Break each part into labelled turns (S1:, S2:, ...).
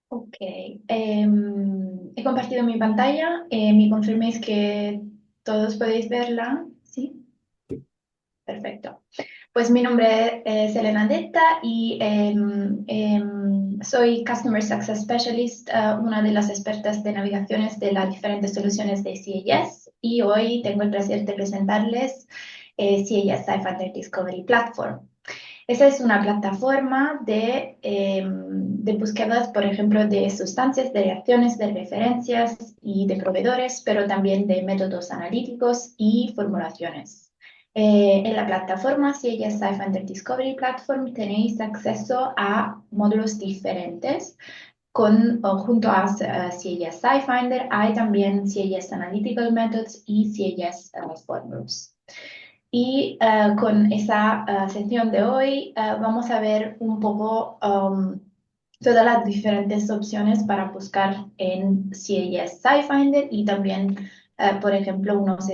S1: Ok, he compartido mi pantalla. ¿Me confirméis que todos podéis verla? Sí, perfecto. Pues mi nombre es Elena Detta y soy Customer Success Specialist, una de las expertas de navegaciones de las diferentes soluciones de CAS. Y hoy tengo el placer de presentarles CAS Sidefinder Discovery Platform. Esa es una plataforma de búsquedas, por ejemplo, de sustancias, de reacciones, de referencias y de proveedores, pero también de métodos analíticos y formulaciones. En la plataforma CIES Sidefinder Discovery Platform tenéis acceso a módulos diferentes. Junto a CIES Sidefinder hay también CIES Analytical Methods y CIES Formulas. Y con esa sesión de hoy vamos a ver un poco todas las diferentes opciones para buscar en CIS SciFinder y también, por ejemplo, unos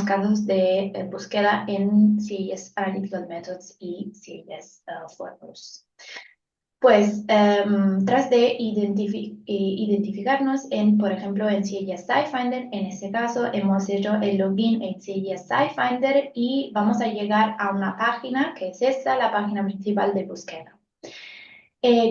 S1: casos de búsqueda en CIS Analytical Methods y CIS Formulas. Pues tras de identificarnos en, por ejemplo, en CIS SciFinder, en este caso hemos hecho el login en CIS SciFinder y vamos a llegar a una página que es esta, la página principal de búsqueda.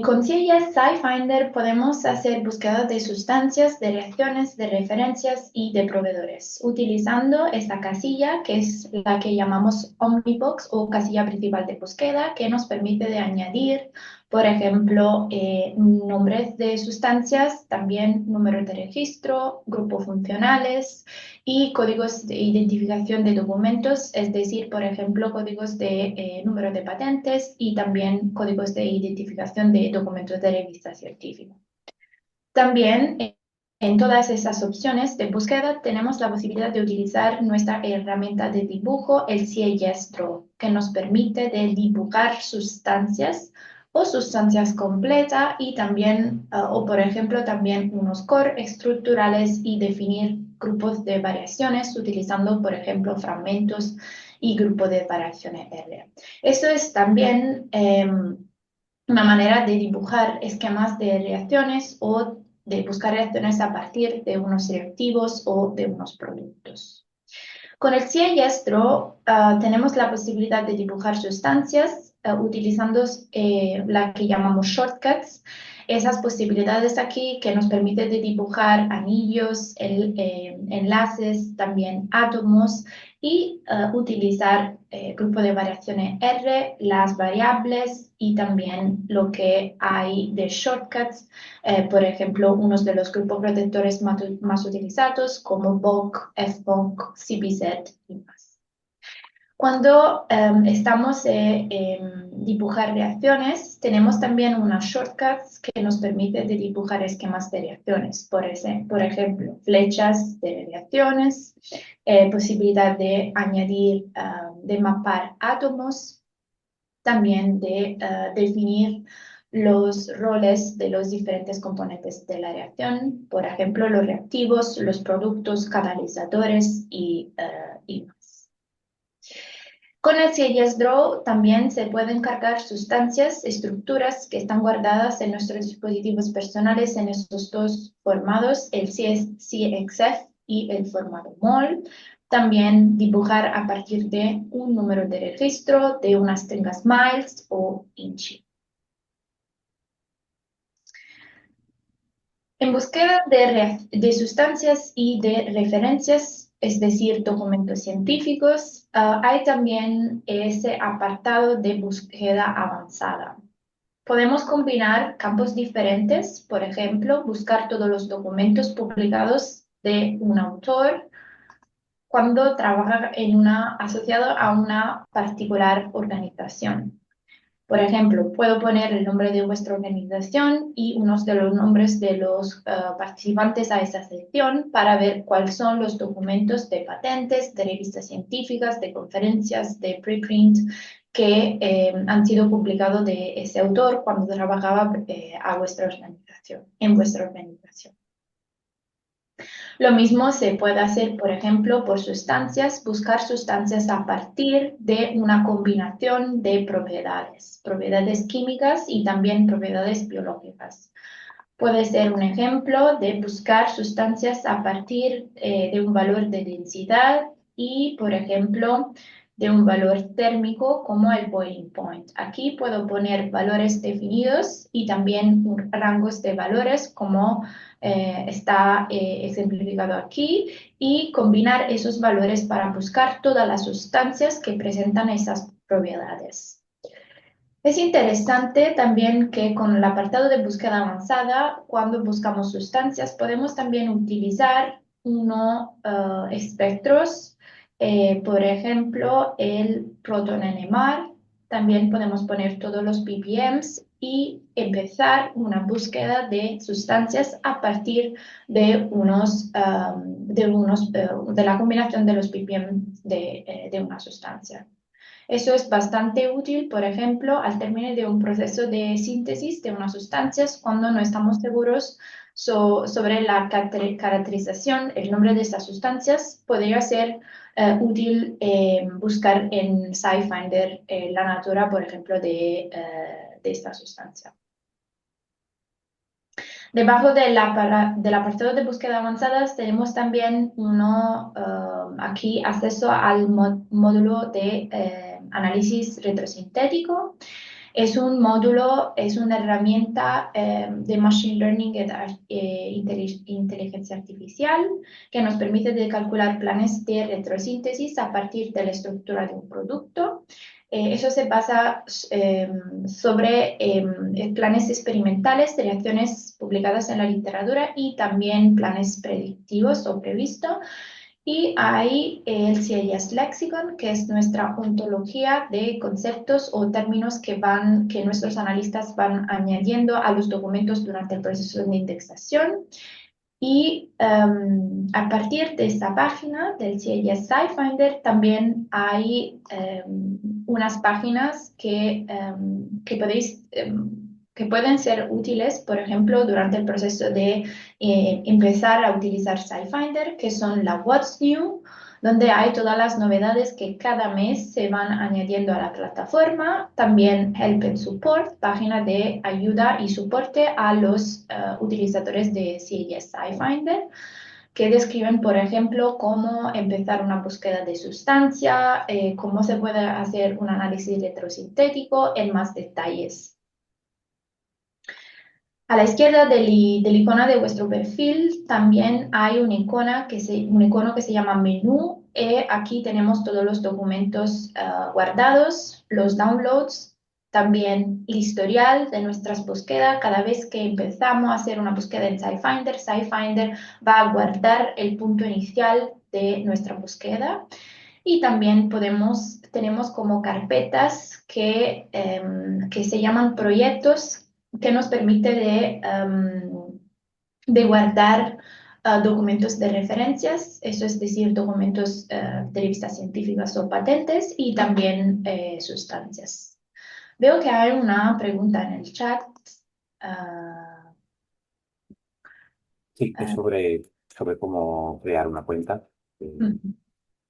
S1: Con CIS SciFinder podemos hacer búsquedas de sustancias, de reacciones, de referencias y de proveedores, utilizando esta casilla que es la que llamamos Omnibox o casilla principal de búsqueda, que nos permite de añadir, por ejemplo, nombres de sustancias, también números de registro, grupos funcionales y códigos de identificación de documentos, es decir, por ejemplo, códigos de número de patentes y también códigos de identificación de documentos de revista científica. También en todas esas opciones de búsqueda tenemos la posibilidad de utilizar nuestra herramienta de dibujo, el CIS Draw, que nos permite de dibujar sustancias o sustancias completas y también, o por ejemplo, también unos core estructurales y definir grupos de variaciones utilizando, por ejemplo, fragmentos y grupo de variaciones R. Esto es también una manera de dibujar esquemas de reacciones o de buscar reacciones a partir de unos reactivos o de unos productos. Con el CIS Draw tenemos la posibilidad de dibujar sustancias utilizando la que llamamos shortcuts. Esas posibilidades aquí que nos permiten de dibujar anillos, enlaces, también átomos y utilizar grupo de variaciones R, las variables y también lo que hay de shortcuts, por ejemplo, unos de los grupos protectores más utilizados como BOC, FBOC, CPZ y más. Cuando estamos dibujar reacciones, tenemos también unas shortcuts que nos permiten de dibujar esquemas de reacciones. Por ejemplo, flechas de reacciones, posibilidad de añadir, de mapar átomos, también de definir los roles de los diferentes componentes de la reacción, por ejemplo, los reactivos, los productos, catalizadores y más. Con el CIS Draw también se pueden cargar sustancias, estructuras que están guardadas en nuestros dispositivos personales en estos dos formatos, el CXF y el formato MOL. También dibujar a partir de un número de registro, de unas stringas miles o inchi. En búsqueda de sustancias y de referencias, es decir, documentos científicos, hay también ese apartado de búsqueda avanzada. Podemos combinar campos diferentes, por ejemplo, buscar todos los documentos publicados de un autor cuando trabaja asociado a una particular organización. Por ejemplo, puedo poner el nombre de vuestra organización y unos de los nombres de los participantes a esa sección para ver cuáles son los documentos de patentes, de revistas científicas, de conferencias, de preprint que han sido publicados de ese autor cuando trabajaba en vuestra organización. Lo mismo se puede hacer, por ejemplo, por sustancias, buscar sustancias a partir de una combinación de propiedades, propiedades químicas y también propiedades biológicas. Puede ser un ejemplo de buscar sustancias a partir de un valor de densidad y, por ejemplo, de un valor térmico como el boiling point. Aquí puedo poner valores definidos y también rangos de valores como está ejemplificado aquí y combinar esos valores para buscar todas las sustancias que presentan esas propiedades. Es interesante también que con el apartado de búsqueda avanzada, cuando buscamos sustancias, podemos también utilizar espectros, por ejemplo, el proton NMR. También podemos poner todos los ppms y empezar una búsqueda de sustancias a partir de la combinación de los ppm de una sustancia. Eso es bastante útil, por ejemplo, al término de un proceso de síntesis de unas sustancias cuando no estamos seguros sobre la caracterización, el nombre de estas sustancias. Podría ser útil buscar en SciFinder la natura, por ejemplo, de esta sustancia. Debajo del apartado de búsqueda avanzadas tenemos también aquí acceso al módulo de análisis retrosintético. Es un módulo, es una herramienta de Machine Learning y inteligencia artificial que nos permite de calcular planes de retrosíntesis a partir de la estructura de un producto. Eso se basa sobre planes experimentales de reacciones publicadas en la literatura y también planes predictivos o previstos. Y hay el CIS Lexicon, que es nuestra ontología de conceptos o términos que nuestros analistas van añadiendo a los documentos durante el proceso de indexación. Y a partir de esta página del CIS SciFinder también hay unas páginas que pueden ser útiles, por ejemplo, durante el proceso de empezar a utilizar SciFinder, que son la What's New, donde hay todas las novedades que cada mes se van añadiendo a la plataforma. También Help and Support, página de ayuda y soporte a los utilizadores de CIS SciFinder, que describen, por ejemplo, cómo empezar una búsqueda de sustancia, cómo se puede hacer un análisis retrosintético en más detalles. A la izquierda del icono de vuestro perfil también hay un icono que se llama menú. Aquí tenemos todos los documentos guardados, los downloads, también el historial de nuestras búsquedas. Cada vez que empezamos a hacer una búsqueda en SciFinder, SciFinder va a guardar el punto inicial de nuestra búsqueda. Y también tenemos como carpetas que se llaman proyectos que nos permite de guardar documentos de referencias, eso es decir, documentos de revistas científicas o patentes y también sustancias. Veo que hay una pregunta en el chat.
S2: Sí, es sobre cómo crear una cuenta.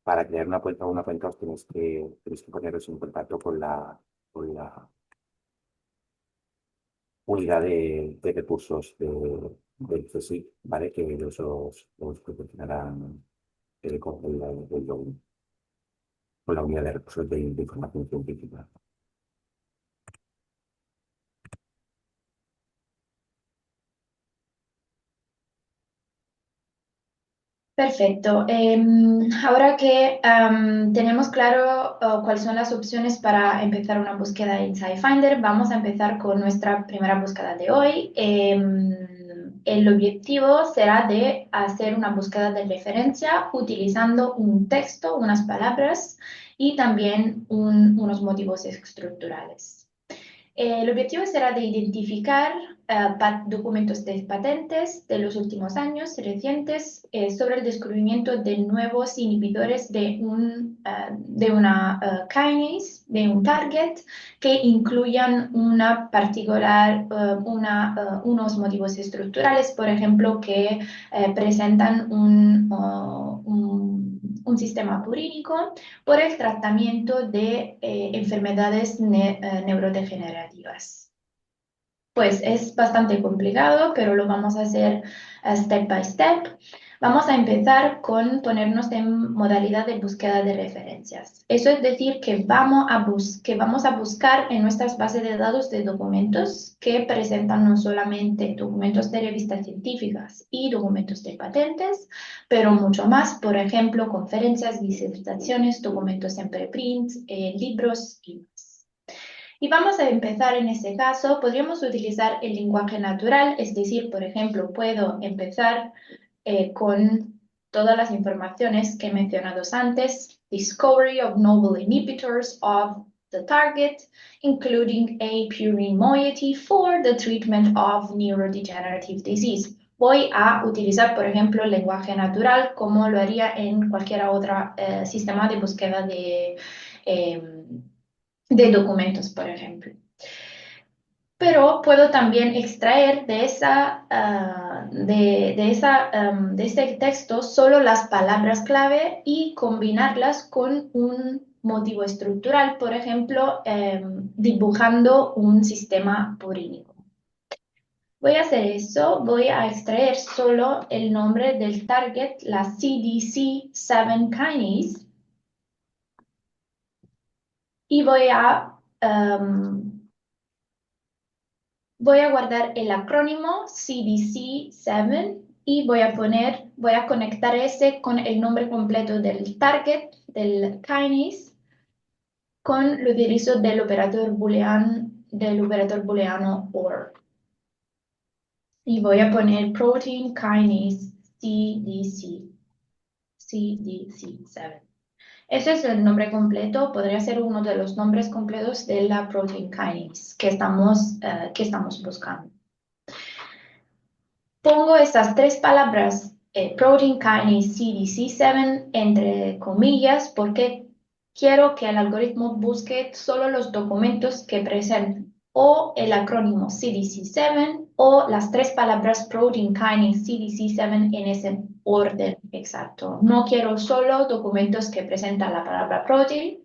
S2: Para crear una cuenta os tenéis que poneros en contacto con la unidad de recursos del CSIC, ¿vale? Que ellos os proporcionarán con la unidad de recursos de información científica.
S1: Perfecto. Ahora que tenemos claro cuáles son las opciones para empezar una búsqueda en SciFinder, vamos a empezar con nuestra primera búsqueda de hoy. El objetivo será de hacer una búsqueda de referencia utilizando un texto, unas palabras y también unos motivos estructurales. El objetivo será de identificar documentos de patentes de los últimos años recientes sobre el descubrimiento de nuevos inhibidores de una kinase, de un target, que incluyan unos motivos estructurales, por ejemplo, que presentan un sistema purínico por el tratamiento de enfermedades neurodegenerativas. Pues es bastante complicado, pero lo vamos a hacer step by step. Vamos a empezar con ponernos en modalidad de búsqueda de referencias. Eso es decir, que vamos a buscar en nuestras bases de datos de documentos que presentan no solamente documentos de revistas científicas y documentos de patentes, pero mucho más, por ejemplo, conferencias, disertaciones, documentos en preprint, libros y más. Y vamos a empezar en este caso, podríamos utilizar el lenguaje natural, es decir, por ejemplo, puedo empezar con todas las informaciones que he mencionado antes, discovery of novel inhibitors of the target, including a purine moiety for the treatment of neurodegenerative disease. Voy a utilizar, por ejemplo, el lenguaje natural como lo haría en cualquier otro sistema de búsqueda de documentos, por ejemplo. Pero puedo también extraer de este texto solo las palabras clave y combinarlas con un motivo estructural, por ejemplo, dibujando un sistema purínico. Voy a hacer eso, voy a extraer solo el nombre del target, la CDC7 kinase, y voy a guardar el acrónimo CDC7 y voy a conectar ese con el nombre completo del target, del kinase, con lo utilizo del operador booleano OR. Y voy a poner protein kinase CDC7. Ese es el nombre completo, podría ser uno de los nombres completos de la protein kinase que estamos buscando. Pongo estas tres palabras, protein kinase CDC7, entre comillas, porque quiero que el algoritmo busque solo los documentos que presenten o el acrónimo CDC7 o las tres palabras protein kinase CDC7 en ese orden exacto. No quiero solo documentos que presentan la palabra protein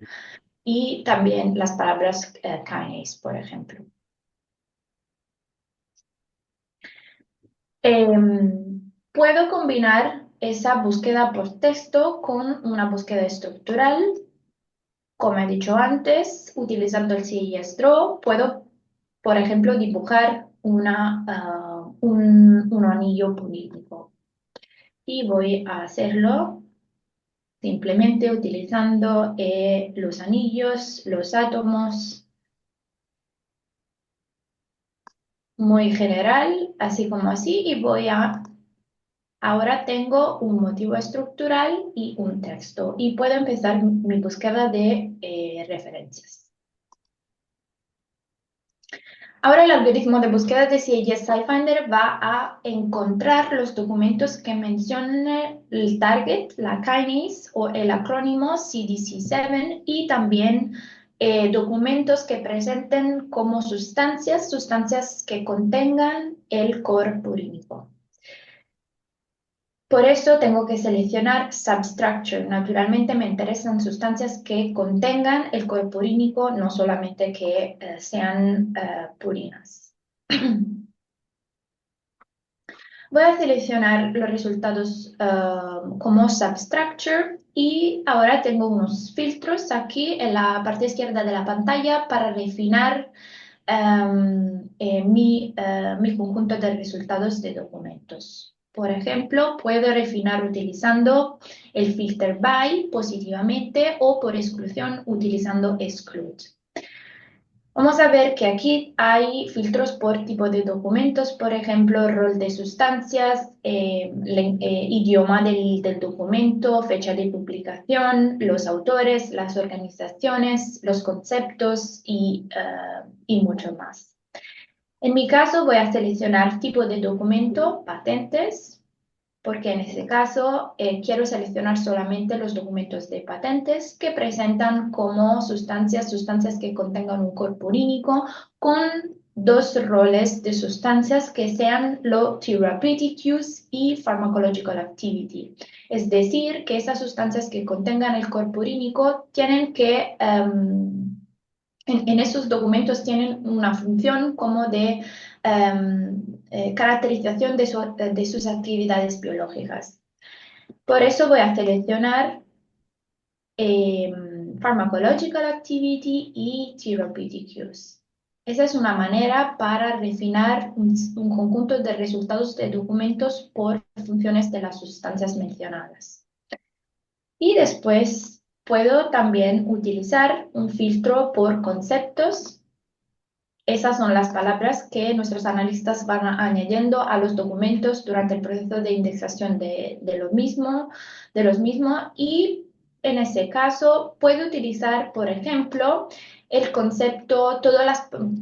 S1: y también las palabras kinase, por ejemplo. Puedo combinar esa búsqueda por texto con una búsqueda estructural. Como he dicho antes, utilizando el CIS-Draw, puedo, por ejemplo, dibujar un anillo purínico. Y voy a hacerlo simplemente utilizando los anillos, los átomos, muy general, así como así, y ahora tengo un motivo estructural y un texto, y puedo empezar mi búsqueda de referencias. Ahora el algoritmo de búsqueda de CIS SciFinder va a encontrar los documentos que mencionen el target, la kinase o el acrónimo CDC7 y también documentos que presenten como sustancias que contengan el core purínico. Por eso tengo que seleccionar Substructure. Naturalmente me interesan sustancias que contengan el core purínico, no solamente que sean purinas. Voy a seleccionar los resultados como Substructure y ahora tengo unos filtros aquí en la parte izquierda de la pantalla para refinar mi conjunto de resultados de documentos. Por ejemplo, puedo refinar utilizando el filter by positivamente o por exclusión utilizando exclude. Vamos a ver que aquí hay filtros por tipo de documentos, por ejemplo, rol de sustancias, idioma del documento, fecha de publicación, los autores, las organizaciones, los conceptos y mucho más. En mi caso voy a seleccionar tipo de documento, patentes, porque en este caso quiero seleccionar solamente los documentos de patentes que presentan como sustancias que contengan un cuerpo urínico con dos roles de sustancias que sean lo therapeutic use y pharmacological activity. Es decir, que esas sustancias que contengan el cuerpo urínico tienen que, en esos documentos tienen una función como de caracterización de sus actividades biológicas. Por eso voy a seleccionar Pharmacological Activity y Therapeutic Use. Esa es una manera para refinar un conjunto de resultados de documentos por funciones de las sustancias mencionadas. Y después puedo también utilizar un filtro por conceptos. Esas son las palabras que nuestros analistas van añadiendo a los documentos durante el proceso de indexación de los mismos. Y en ese caso puedo utilizar, por ejemplo, el concepto,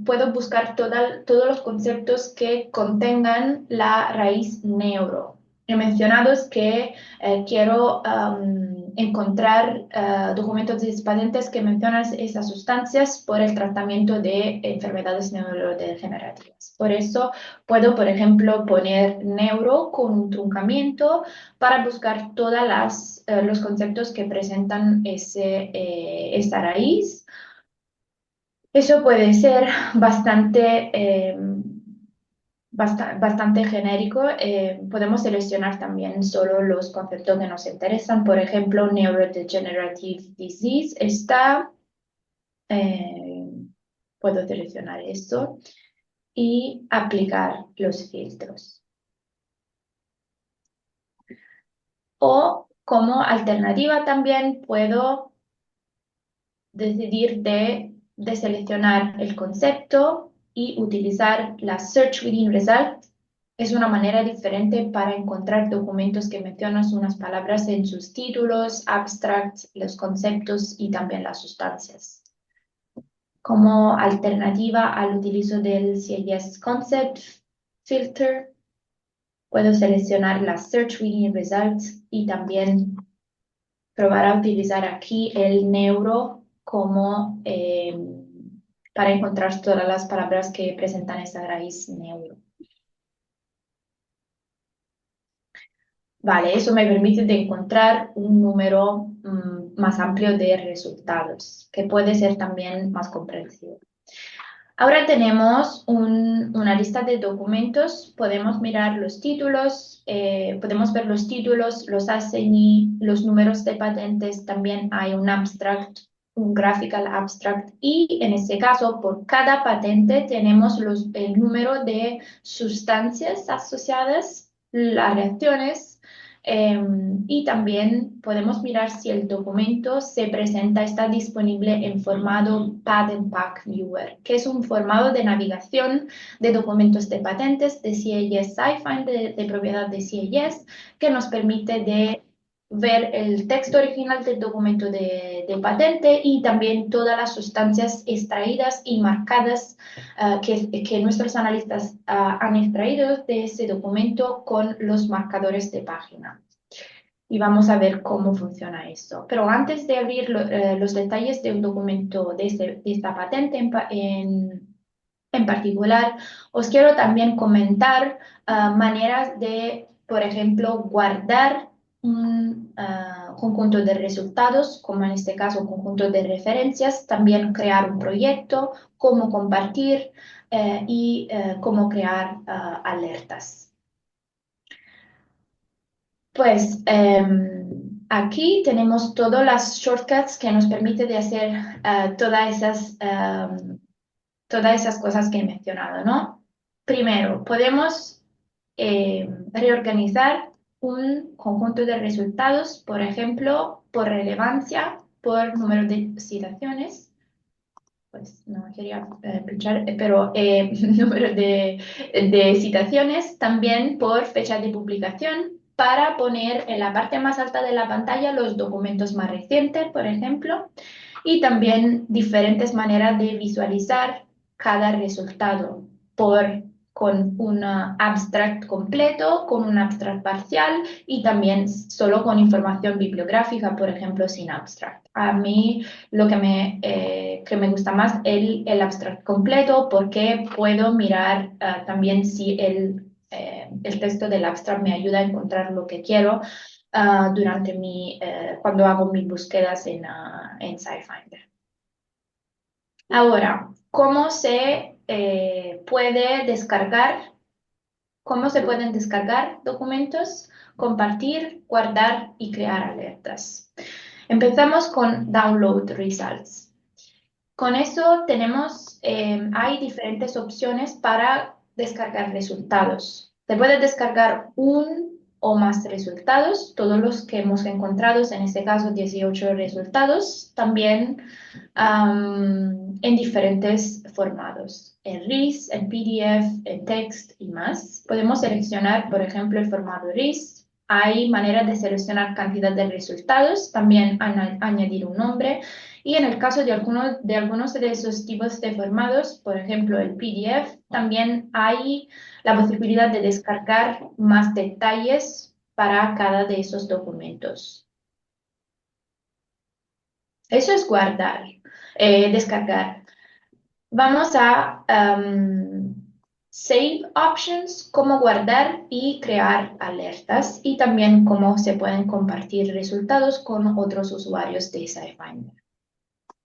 S1: puedo buscar todos los conceptos que contengan la raíz neuro. He mencionado que quiero encontrar documentos de patentes que mencionan esas sustancias por el tratamiento de enfermedades neurodegenerativas. Por eso puedo, por ejemplo, poner neuro con un truncamiento para buscar todos los conceptos que presentan esta raíz. Eso puede ser bastante genérico. Podemos seleccionar también solo los conceptos que nos interesan. Por ejemplo, Neurodegenerative Disease está. eh, Puedo seleccionar esto y aplicar los filtros. O como alternativa también puedo decidir de seleccionar el concepto y utilizar la Search Within Result. Es una manera diferente para encontrar documentos que mencionan unas palabras en sus títulos, abstracts, los conceptos y también las sustancias. Como alternativa al utilizo del CIS Concept Filter, puedo seleccionar la Search Within Results y también probar a utilizar aquí el neuro como para encontrar todas las palabras que presentan esa raíz neuro. Vale, eso me permite de encontrar un número más amplio de resultados, que puede ser también más comprensivo. Ahora tenemos una lista de documentos, podemos mirar los títulos, podemos ver los títulos, los assignee, los números de patentes, también hay un abstract, un graphical abstract y en este caso por cada patente tenemos el número de sustancias asociadas, las reacciones, y también podemos mirar si el documento está disponible en formato Patent Pack Viewer, que es un formato de navegación de documentos de patentes de CIS SciFinder de propiedad de CIS, que nos permite de ver el texto original del documento de patente y también todas las sustancias extraídas y marcadas que nuestros analistas han extraído de ese documento con los marcadores de página. Y vamos a ver cómo funciona esto. Pero antes de abrir los detalles de un documento de esta patente en particular, os quiero también comentar maneras de, por ejemplo, guardar un conjunto de resultados, como en este caso un conjunto de referencias, también crear un proyecto, cómo compartir y cómo crear alertas. Pues aquí tenemos todas las shortcuts que nos permite de hacer todas esas cosas que he mencionado, ¿no? Primero, podemos reorganizar un conjunto de resultados, por ejemplo, por relevancia, por número de citaciones. pues no quería pinchar, pero número de citaciones, también por fecha de publicación, para poner en la parte más alta de la pantalla los documentos más recientes, por ejemplo, y también diferentes maneras de visualizar cada resultado con un abstract completo, con un abstract parcial y también solo con información bibliográfica, por ejemplo, sin abstract. A mí lo que me gusta más el abstract completo porque puedo mirar también si el texto del abstract me ayuda a encontrar lo que quiero cuando hago mis búsquedas en SciFinder. Ahora, ¿cómo se pueden descargar documentos, compartir, guardar y crear alertas? Empezamos con Download Results. Con eso hay diferentes opciones para descargar resultados. Se puede descargar un o más resultados, todos los que hemos encontrado, en este caso 18 resultados, también en diferentes formatos, en RIS, en PDF, en text y más. Podemos seleccionar, por ejemplo, el formato RIS. Hay maneras de seleccionar cantidad de resultados, también añadir un nombre. Y en el caso de algunos de esos tipos de formatos, por ejemplo, el PDF, también hay la posibilidad de descargar más detalles para cada de esos documentos. Eso es descargar. Vamos a Save Options, cómo guardar y crear alertas y también cómo se pueden compartir resultados con otros usuarios de SciFinder.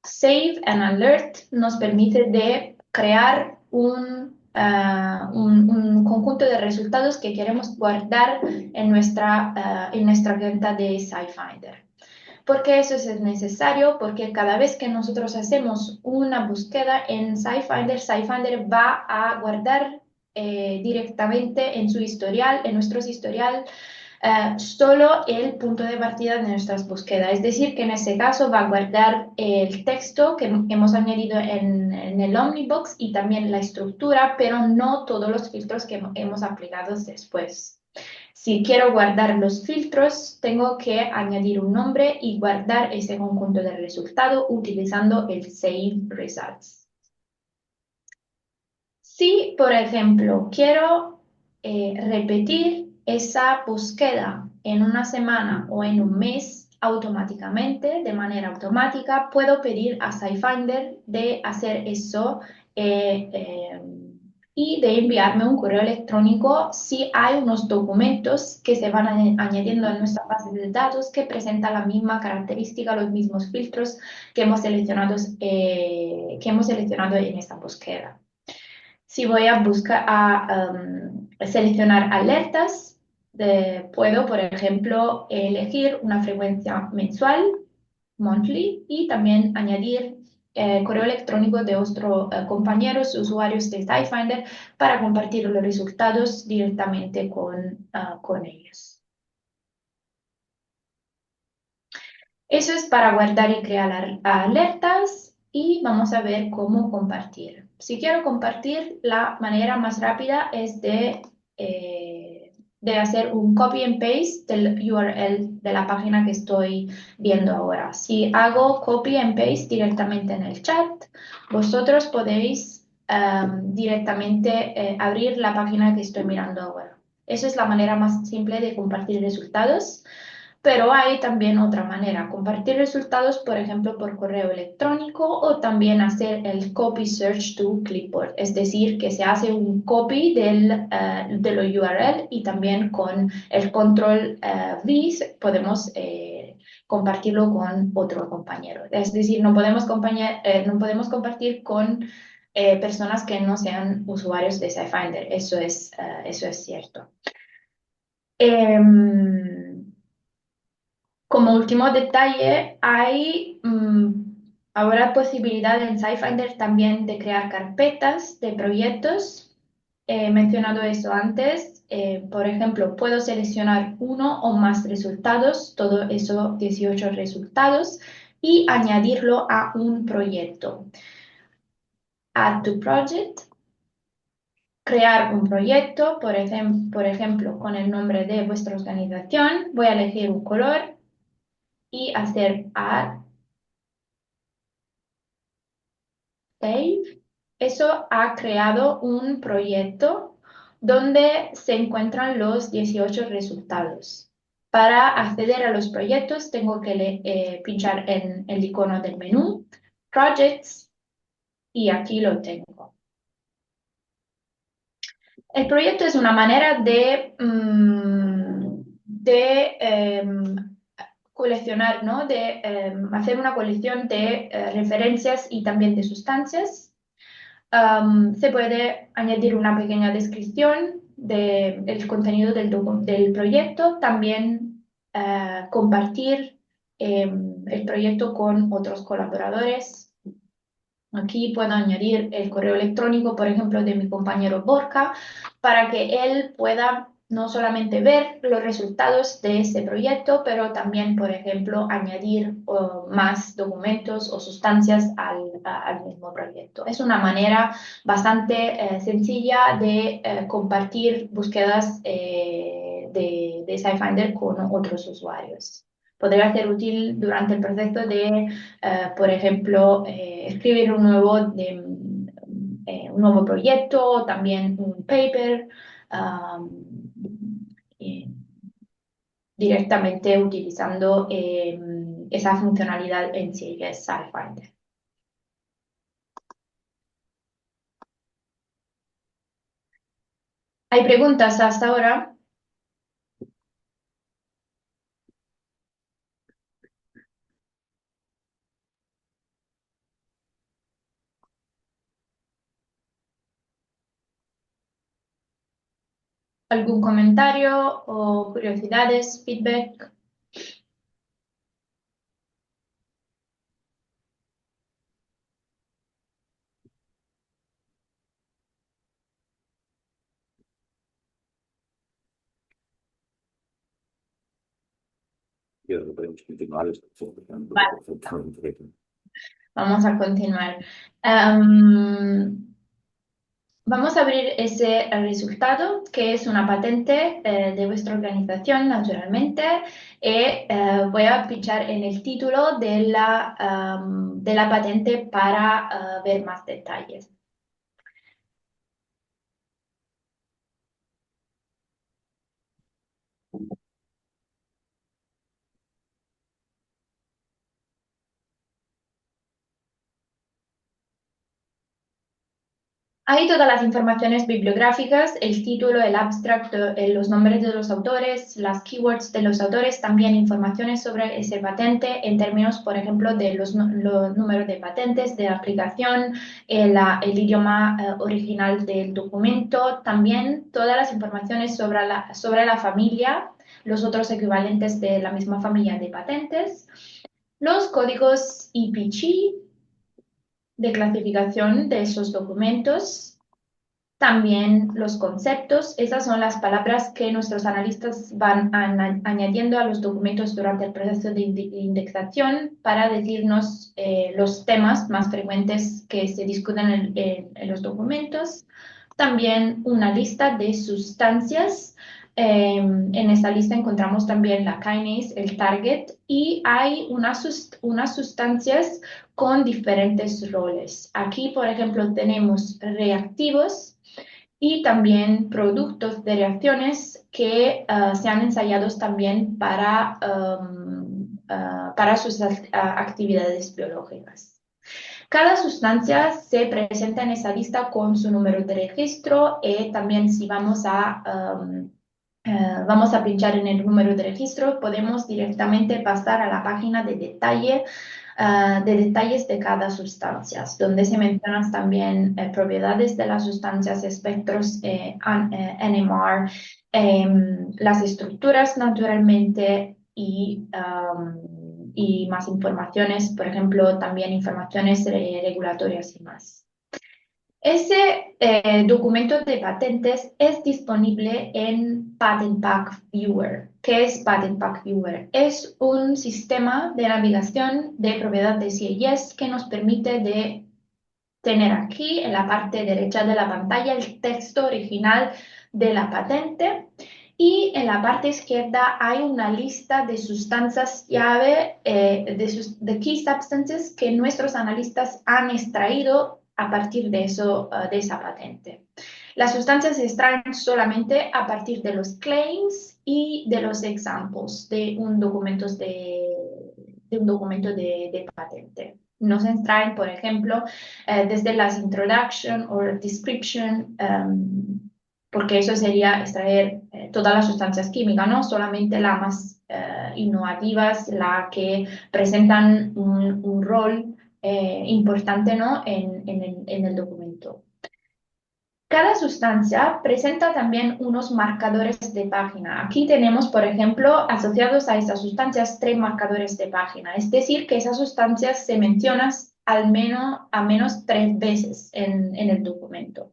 S1: Save and Alert nos permite de crear un conjunto de resultados que queremos guardar en nuestra cuenta de SciFinder. ¿Por qué eso es necesario? Porque cada vez que nosotros hacemos una búsqueda en SciFinder, SciFinder va a guardar directamente en su historial, en nuestro historial, solo el punto de partida de nuestras búsquedas. Es decir, que en ese caso va a guardar el texto que hemos añadido en el Omnibox y también la estructura, pero no todos los filtros que hemos aplicado después. Si quiero guardar los filtros, tengo que añadir un nombre y guardar ese conjunto de resultado utilizando el Save Results. Si, por ejemplo, quiero repetir esa búsqueda en una semana o en un mes automáticamente, de manera automática, puedo pedir a SciFinder de hacer eso y de enviarme un correo electrónico si hay unos documentos que se van añadiendo a nuestra base de datos que presentan la misma característica, los mismos filtros que hemos seleccionado en esta búsqueda. Si voy a seleccionar alertas, puedo, por ejemplo, elegir una frecuencia mensual, monthly, y también añadir correo electrónico de otros compañeros, usuarios de SciFinder, para compartir los resultados directamente con ellos. Eso es para guardar y crear alertas y vamos a ver cómo compartir. Si quiero compartir, la manera más rápida es de hacer un copy and paste del URL de la página que estoy viendo ahora. Si hago copy and paste directamente en el chat, vosotros podéis directamente abrir la página que estoy mirando ahora. Esa es la manera más simple de compartir resultados. Pero hay también otra manera, compartir resultados, por ejemplo, por correo electrónico o también hacer el copy search to clipboard, es decir, que se hace un copy de lo URL y también con el control V podemos compartirlo con otro compañero. Es decir, no podemos compartir con personas que no sean usuarios de SciFinder, eso es cierto. Como último detalle, hay ahora posibilidad en SciFinder también de crear carpetas de proyectos. He mencionado eso antes. Por ejemplo, puedo seleccionar uno o más resultados, todo eso 18 resultados, y añadirlo a un proyecto. Add to Project, crear un proyecto, por ejemplo, con el nombre de vuestra organización. Voy a elegir un color y hacer Add, Save. Eso ha creado un proyecto donde se encuentran los 18 resultados. Para acceder a los proyectos tengo que pinchar en el icono del menú, Projects, y aquí lo tengo. El proyecto es una manera de coleccionar, ¿no? De hacer una colección de referencias y también de sustancias. Se puede añadir una pequeña descripción del contenido del proyecto, también compartir el proyecto con otros colaboradores. Aquí puedo añadir el correo electrónico, por ejemplo, de mi compañero Borja, para que él pueda no solamente ver los resultados de ese proyecto, pero también, por ejemplo, añadir más documentos o sustancias al mismo proyecto. Es una manera bastante sencilla de compartir búsquedas de SciFinder con otros usuarios. Podría ser útil durante el proceso de por ejemplo, escribir un nuevo proyecto, también un paper, um, eh, directamente utilizando esa funcionalidad en sí que es SciFinder. ¿Hay preguntas hasta ahora? ¿Algún comentario o curiosidades, feedback?
S2: Yo creo que podemos continuar,
S1: Vale,
S2: perfectamente.
S1: vamos a continuar. Vamos a abrir ese resultado, que es una patente de vuestra organización, naturalmente, y voy a pinchar en el título de la patente para ver más detalles. Hay todas las informaciones bibliográficas, el título, el abstract, los nombres de los autores, las keywords de los autores, también informaciones sobre ese patente en términos, por ejemplo, de los números de patentes, de aplicación, el idioma original del documento, también todas las informaciones sobre la familia, los otros equivalentes de la misma familia de patentes, los códigos IPG de clasificación de esos documentos, también los conceptos. Esas son las palabras que nuestros analistas van añadiendo a los documentos durante el proceso de indexación para decirnos los temas más frecuentes que se discuten en los documentos. También una lista de sustancias. En esta lista encontramos también la kinase, el target, y hay unas sustancias con diferentes roles. Aquí, por ejemplo, tenemos reactivos y también productos de reacciones que se han ensayado también para sus actividades biológicas. Cada sustancia se presenta en esa lista con su número de registro y también si vamos a pinchar en el número de registro, podemos directamente pasar a la página de detalles de cada sustancia, donde se mencionan también propiedades de las sustancias, espectros, NMR, las estructuras naturalmente y más informaciones, por ejemplo, también informaciones regulatorias y más. Ese documento de patentes es disponible en Patent Pack Viewer. ¿Qué es Patent Pack Viewer? Es un sistema de navegación de propiedad de CIS que nos permite de tener aquí en la parte derecha de la pantalla el texto original de la patente. Y en la parte izquierda hay una lista de sustancias llave, de key substances que nuestros analistas han extraído a partir de eso, de esa patente. Las sustancias se extraen solamente a partir de los claims y de los examples de un documento de patente. No se extraen, por ejemplo, desde las introduction o description, porque eso sería extraer todas las sustancias químicas, no solamente las más innovativas, las que presentan un rol importante, ¿no? en el documento. Cada sustancia presenta también unos marcadores de página. Aquí tenemos, por ejemplo, asociados a estas sustancias 3 marcadores de página. Es decir, que esas sustancias se mencionan al menos 3 veces en el documento.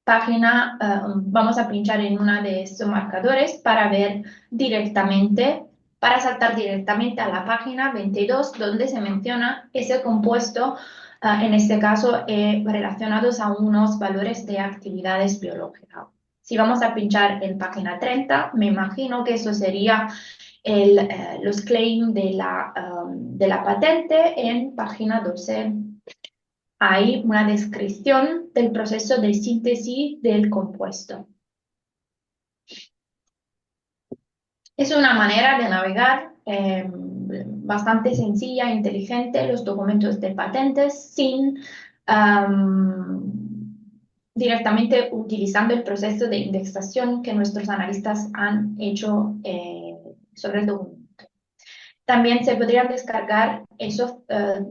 S1: Vamos a pinchar en una de estos marcadores para ver directamente, para saltar directamente a la página 22, donde se menciona ese compuesto, en este caso relacionados a unos valores de actividades biológicas. Si vamos a pinchar en página 30, me imagino que eso sería los claims de la patente. En página 12 hay una descripción del proceso de síntesis del compuesto. Es una manera de navegar bastante sencilla e inteligente los documentos de patentes sin directamente utilizando el proceso de indexación que nuestros analistas han hecho sobre el documento. También se podrían descargar esos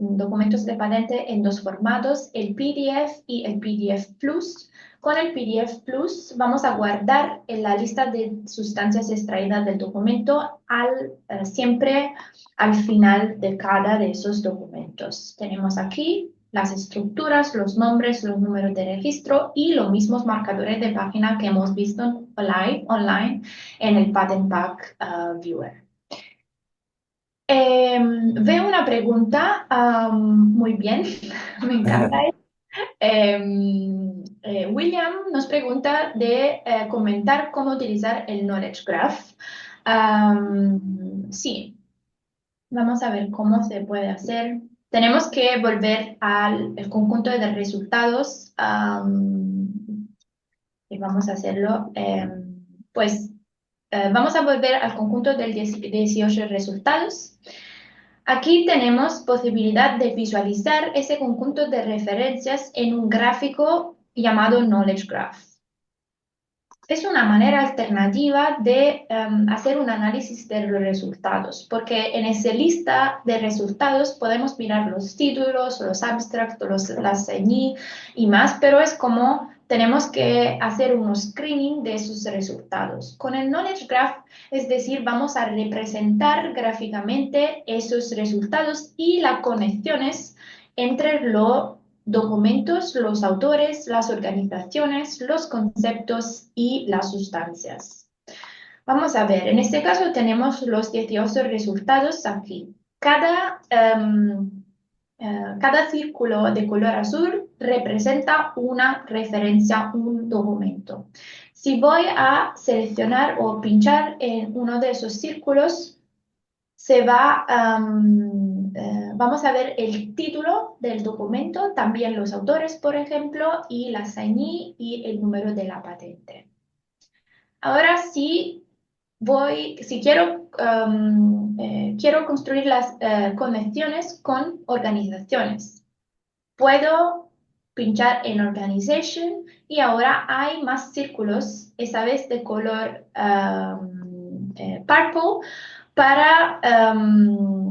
S1: documentos de patente en 2 formatos, el PDF y el PDF Plus. Con el PDF Plus vamos a guardar en la lista de sustancias extraídas del documento siempre al final de cada de esos documentos. Tenemos aquí las estructuras, los nombres, los números de registro y los mismos marcadores de página que hemos visto online en el Patent Pack Viewer. Veo una pregunta, muy bien, me encanta. William nos pregunta de comentar cómo utilizar el Knowledge Graph. Sí, vamos a ver cómo se puede hacer. Tenemos que volver al el conjunto de resultados y vamos a hacerlo. Pues vamos a volver al conjunto de 18 resultados. Aquí tenemos posibilidad de visualizar ese conjunto de referencias en un gráfico llamado Knowledge Graph. Es una manera alternativa de hacer un análisis de los resultados, porque en esa lista de resultados podemos mirar los títulos, los abstracts, las señí y más, pero es como tenemos que hacer un screening de esos resultados. Con el Knowledge Graph, es decir, vamos a representar gráficamente esos resultados y las conexiones entre los documentos, los autores, las organizaciones, los conceptos y las sustancias. Vamos a ver, en este caso tenemos los 18 resultados aquí. Cada círculo de color azul representa una referencia, un documento. Si voy a seleccionar o pinchar en uno de esos círculos, vamos a ver el título del documento, también los autores, por ejemplo, y la señí y el número de la patente. Ahora sí, si quiero construir las conexiones con organizaciones. Puedo pinchar en Organization y ahora hay más círculos, esta vez de color purple, para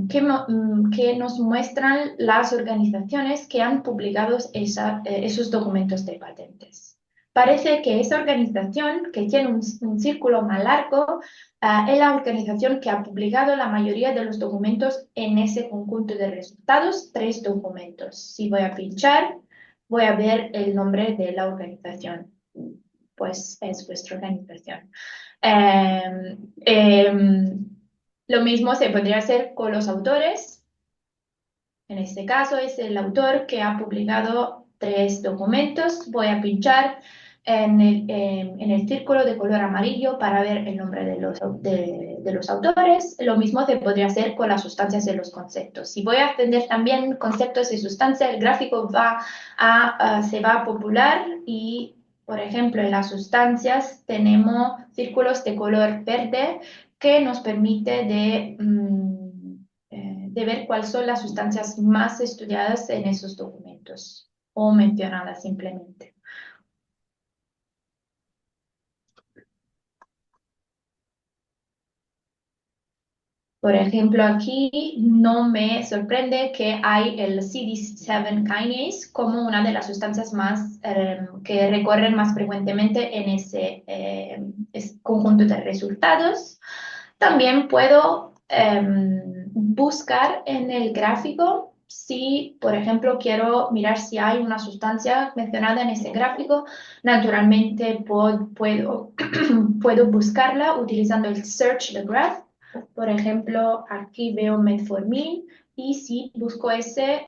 S1: que nos muestran las organizaciones que han publicado esos documentos de patentes. Parece que esa organización, que tiene un círculo más largo, es la organización que ha publicado la mayoría de los documentos en ese conjunto de resultados, 3 documentos. Si voy a pinchar, voy a ver el nombre de la organización. Pues es vuestra organización. Lo mismo se podría hacer con los autores. En este caso es el autor que ha publicado tres documentos, voy a pinchar en el círculo de color amarillo para ver el nombre de los autores. Lo mismo se podría hacer con las sustancias de los conceptos. Si voy a atender también conceptos y sustancias, el gráfico se va a popular y, por ejemplo, en las sustancias tenemos círculos de color verde que nos permite de ver cuáles son las sustancias más estudiadas en esos documentos o mencionadas simplemente. Por ejemplo, aquí no me sorprende que hay el CD7 kinase como una de las sustancias más que recorren más frecuentemente en ese conjunto de resultados. También puedo buscar en el gráfico si, por ejemplo, quiero mirar si hay una sustancia mencionada en ese gráfico. Naturalmente puedo buscarla utilizando el Search the Graph. Por ejemplo, aquí veo metformin y si busco si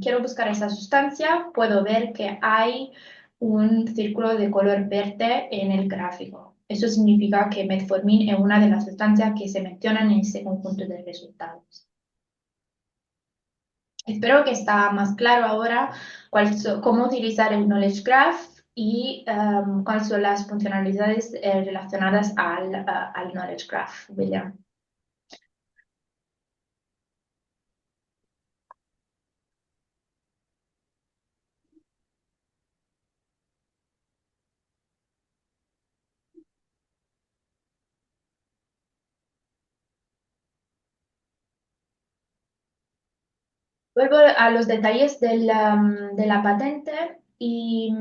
S1: quiero buscar esa sustancia, puedo ver que hay un círculo de color verde en el gráfico. Eso significa que metformin es una de las sustancias que se mencionan en ese conjunto de resultados. Espero que está más claro ahora cómo utilizar el Knowledge Graph y cuáles son las funcionalidades relacionadas al Knowledge Graph, William. Vuelvo a los detalles de la patente y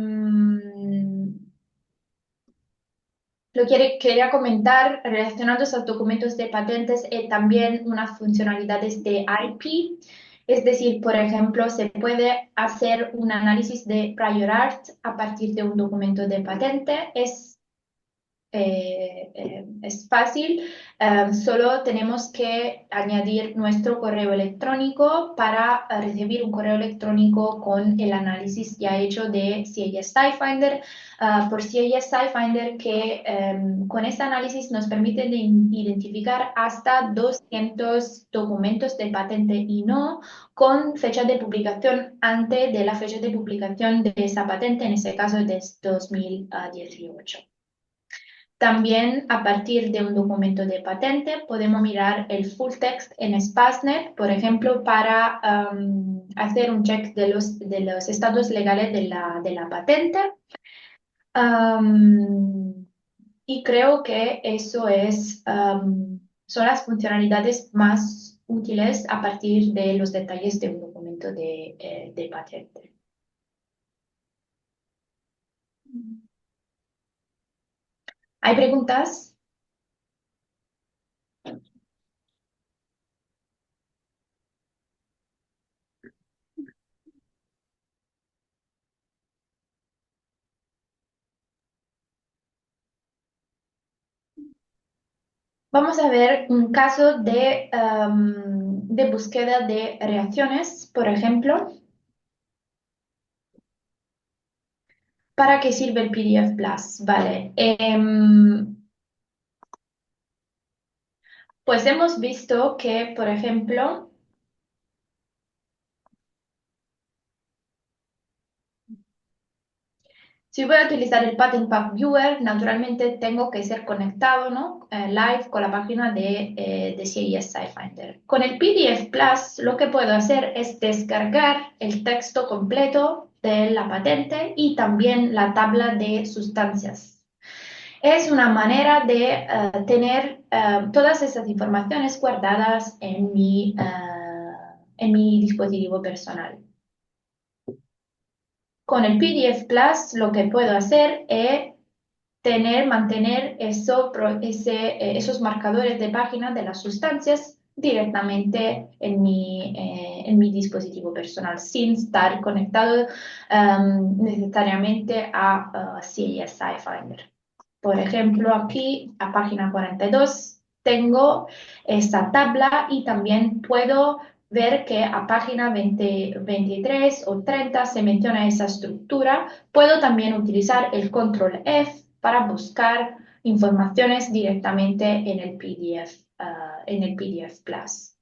S1: quería comentar relacionando esos documentos de patentes también unas funcionalidades de IP. Es decir, por ejemplo, se puede hacer un análisis de prior art a partir de un documento de patente. Es fácil, solo tenemos que añadir nuestro correo electrónico para recibir un correo electrónico con el análisis ya hecho de CIS SciFinder. Por CIS SciFinder que con este análisis nos permite identificar hasta 200 documentos de patente y no con fecha de publicación antes de la fecha de publicación de esa patente, en este caso de 2018. También a partir de un documento de patente podemos mirar el full text en Spasnet, por ejemplo, para hacer un check de los estados legales de la patente. Y creo que son las funcionalidades más útiles a partir de los detalles de un documento de patente. ¿Hay preguntas? Vamos a ver un caso de búsqueda de reacciones, por ejemplo. ¿Para qué sirve el PDF Plus? Vale. Pues hemos visto que, por ejemplo, si voy a utilizar el Patent Path Viewer, naturalmente tengo que ser conectado, ¿no? Live con la página de CIS SciFinder. Con el PDF Plus, lo que puedo hacer es descargar el texto completo de la patente y también la tabla de sustancias. Es una manera de tener todas esas informaciones guardadas en mi dispositivo personal. Con el PDF Plus lo que puedo hacer es mantener esos marcadores de página de las sustancias directamente en mi dispositivo personal, sin estar conectado necesariamente a CIS SciFinder. Por ejemplo, aquí a página 42 tengo esta tabla y también puedo ver que a página 20, 23 o 30 se menciona esa estructura, puedo también utilizar el control F para buscar informaciones directamente en el PDF, en el PDF Plus.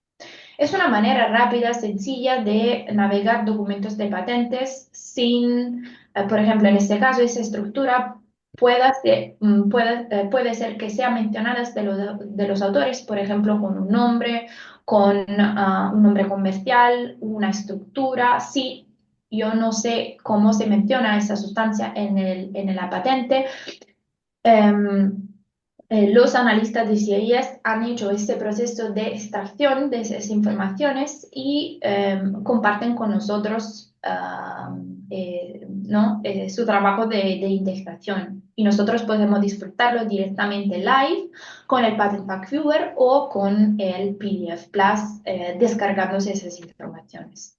S1: Es una manera rápida, sencilla de navegar documentos de patentes sin, por ejemplo, en este caso, esa estructura puede ser que sea mencionada de los autores, por ejemplo, con un nombre, con un nombre comercial, una estructura. Si yo no sé cómo se menciona esa sustancia en la patente, em, los analistas de CIS han hecho este proceso de extracción de esas informaciones y comparten con nosotros ¿no? Su trabajo de indexación. Y nosotros podemos disfrutarlo directamente live con el Patent Fact Viewer o con el PDF Plus descargándose esas informaciones.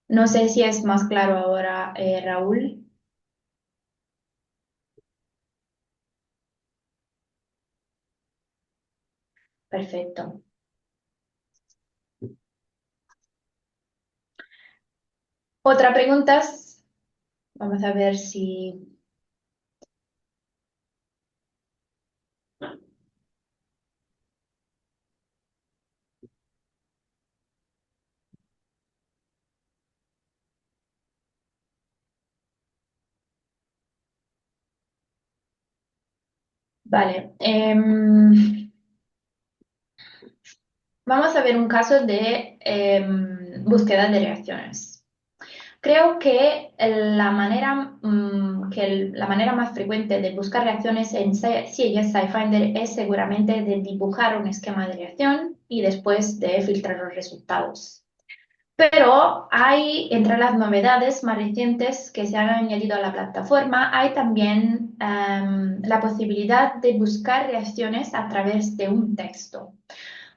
S1: No sé si es más claro ahora, Raúl. Perfecto. Otra pregunta. Vamos a ver si... Vale. Vamos a ver un caso de búsqueda de reacciones. Creo que la manera más frecuente de buscar reacciones en CIS SciFinder es seguramente de dibujar un esquema de reacción y después de filtrar los resultados. Pero hay, entre las novedades más recientes que se han añadido a la plataforma, hay también la posibilidad de buscar reacciones a través de un texto.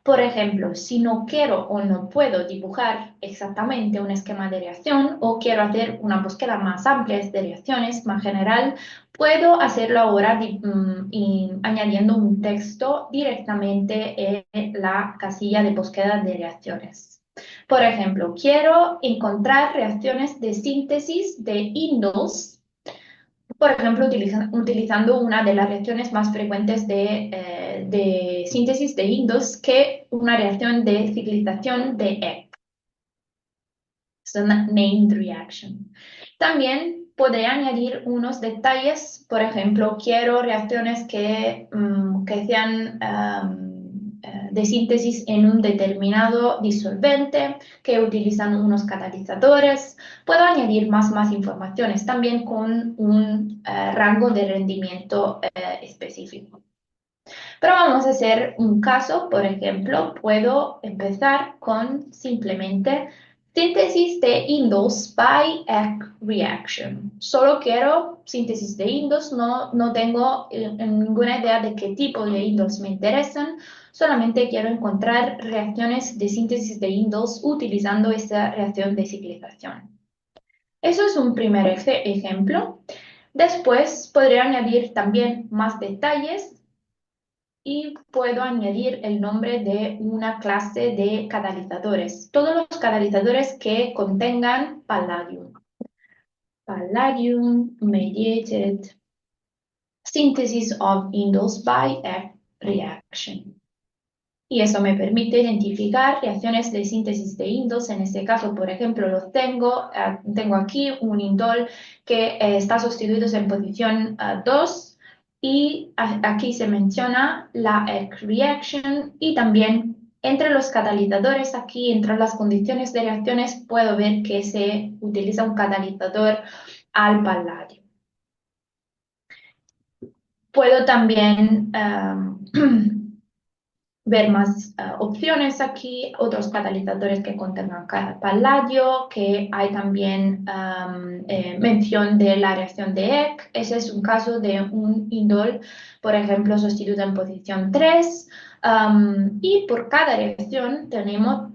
S1: Por ejemplo, si no quiero o no puedo dibujar exactamente un esquema de reacción o quiero hacer una búsqueda más amplia de reacciones, más general, puedo hacerlo ahora añadiendo un texto directamente en la casilla de búsqueda de reacciones. Por ejemplo, quiero encontrar reacciones de síntesis de indoles, por ejemplo, utilizando una de las reacciones más frecuentes de síntesis de indoles, que una reacción de ciclización de Eck. Es una named reaction. También podré añadir unos detalles, por ejemplo, quiero reacciones que sean de síntesis en un determinado disolvente, que utilizan unos catalizadores. Puedo añadir más informaciones también con un rango de rendimiento específico. Pero vamos a hacer un caso, por ejemplo, puedo empezar con simplemente síntesis de indoles by Eck reaction. Solo quiero síntesis de indoles, no tengo ninguna idea de qué tipo de indoles me interesan, solamente quiero encontrar reacciones de síntesis de indoles utilizando esta reacción de ciclización. Eso es un primer ejemplo. Después podría añadir también más detalles y puedo añadir el nombre de una clase de catalizadores. Todos los catalizadores que contengan palladium. Palladium mediated synthesis of indoles by Eck reaction. Y eso me permite identificar reacciones de síntesis de indoles. En este caso, por ejemplo, tengo aquí un indol que está sustituido en posición 2 y aquí se menciona la Eck reaction y también entre los catalizadores, aquí entre las condiciones de reacciones, puedo ver que se utiliza un catalizador al paladio. Puedo también ver más opciones aquí, otros catalizadores que contengan paladio, que hay también mención de la reacción de Eck. Ese es un caso de un indol, por ejemplo, sustituido en posición 3. Y por cada reacción tenemos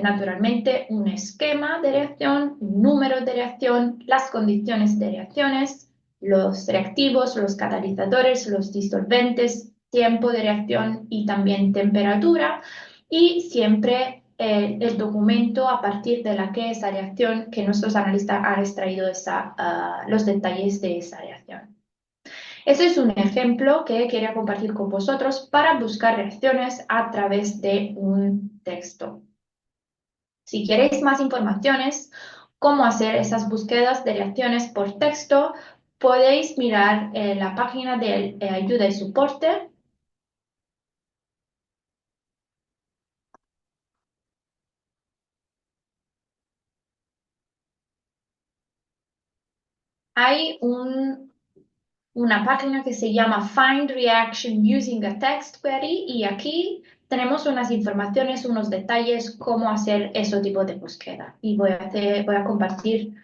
S1: naturalmente un esquema de reacción, un número de reacción, las condiciones de reacciones, los reactivos, los catalizadores, los disolventes, tiempo de reacción y también temperatura, y siempre el documento a partir de la que esa reacción, que nuestros analistas han extraído los detalles de esa reacción. Ese es un ejemplo que quería compartir con vosotros para buscar reacciones a través de un texto. Si queréis más informaciones, cómo hacer esas búsquedas de reacciones por texto, podéis mirar la página de ayuda y soporte. Hay una página que se llama Find Reaction Using a Text Query y aquí tenemos unas informaciones, unos detalles, cómo hacer ese tipo de búsqueda. Y voy a compartir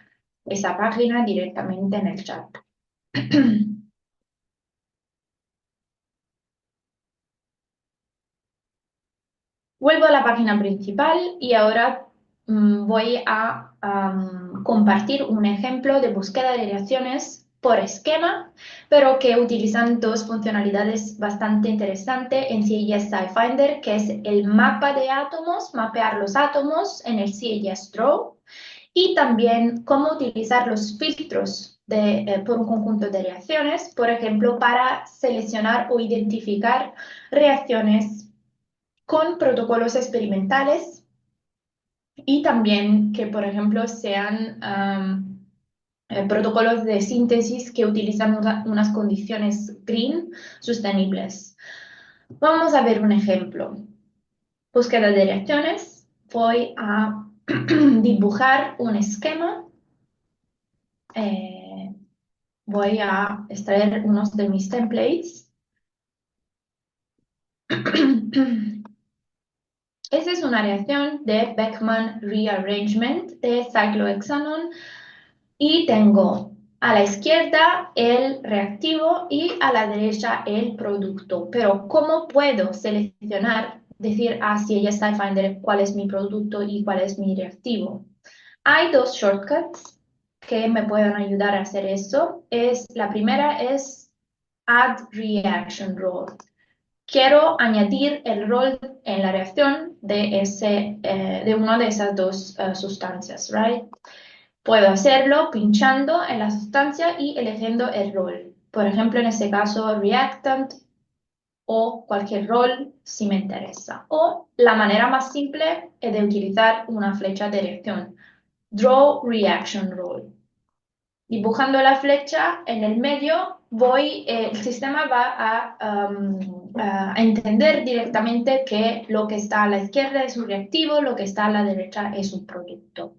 S1: esa página directamente en el chat. Vuelvo a la página principal y ahora voy a compartir un ejemplo de búsqueda de reacciones por esquema, pero que utilizan dos funcionalidades bastante interesantes en CIS SciFinder, que es el mapa de átomos, mapear los átomos en el CIS Draw, y también cómo utilizar los filtros por un conjunto de reacciones, por ejemplo, para seleccionar o identificar reacciones con protocolos experimentales y también que, por ejemplo, sean protocolos de síntesis que utilizan unas condiciones green sostenibles. Vamos a ver un ejemplo. Búsqueda de reacciones. Voy a dibujar un esquema. Voy a extraer unos de mis templates. Esta es una reacción de Beckman Rearrangement de cyclohexanol y tengo a la izquierda el reactivo y a la derecha el producto. Pero ¿cómo puedo seleccionar, decir, si ella está Finder cuál es mi producto y cuál es mi reactivo? Hay dos shortcuts que me pueden ayudar a hacer eso. La primera es Add Reaction Role. Quiero añadir el rol en la reacción de una de esas dos sustancias, right? Puedo hacerlo pinchando en la sustancia y eligiendo el rol. Por ejemplo, en este caso, reactant o cualquier rol si me interesa. O la manera más simple es de utilizar una flecha de reacción. Draw Reaction Role. Dibujando la flecha en el medio, el sistema va a entender directamente que lo que está a la izquierda es un reactivo, lo que está a la derecha es un producto.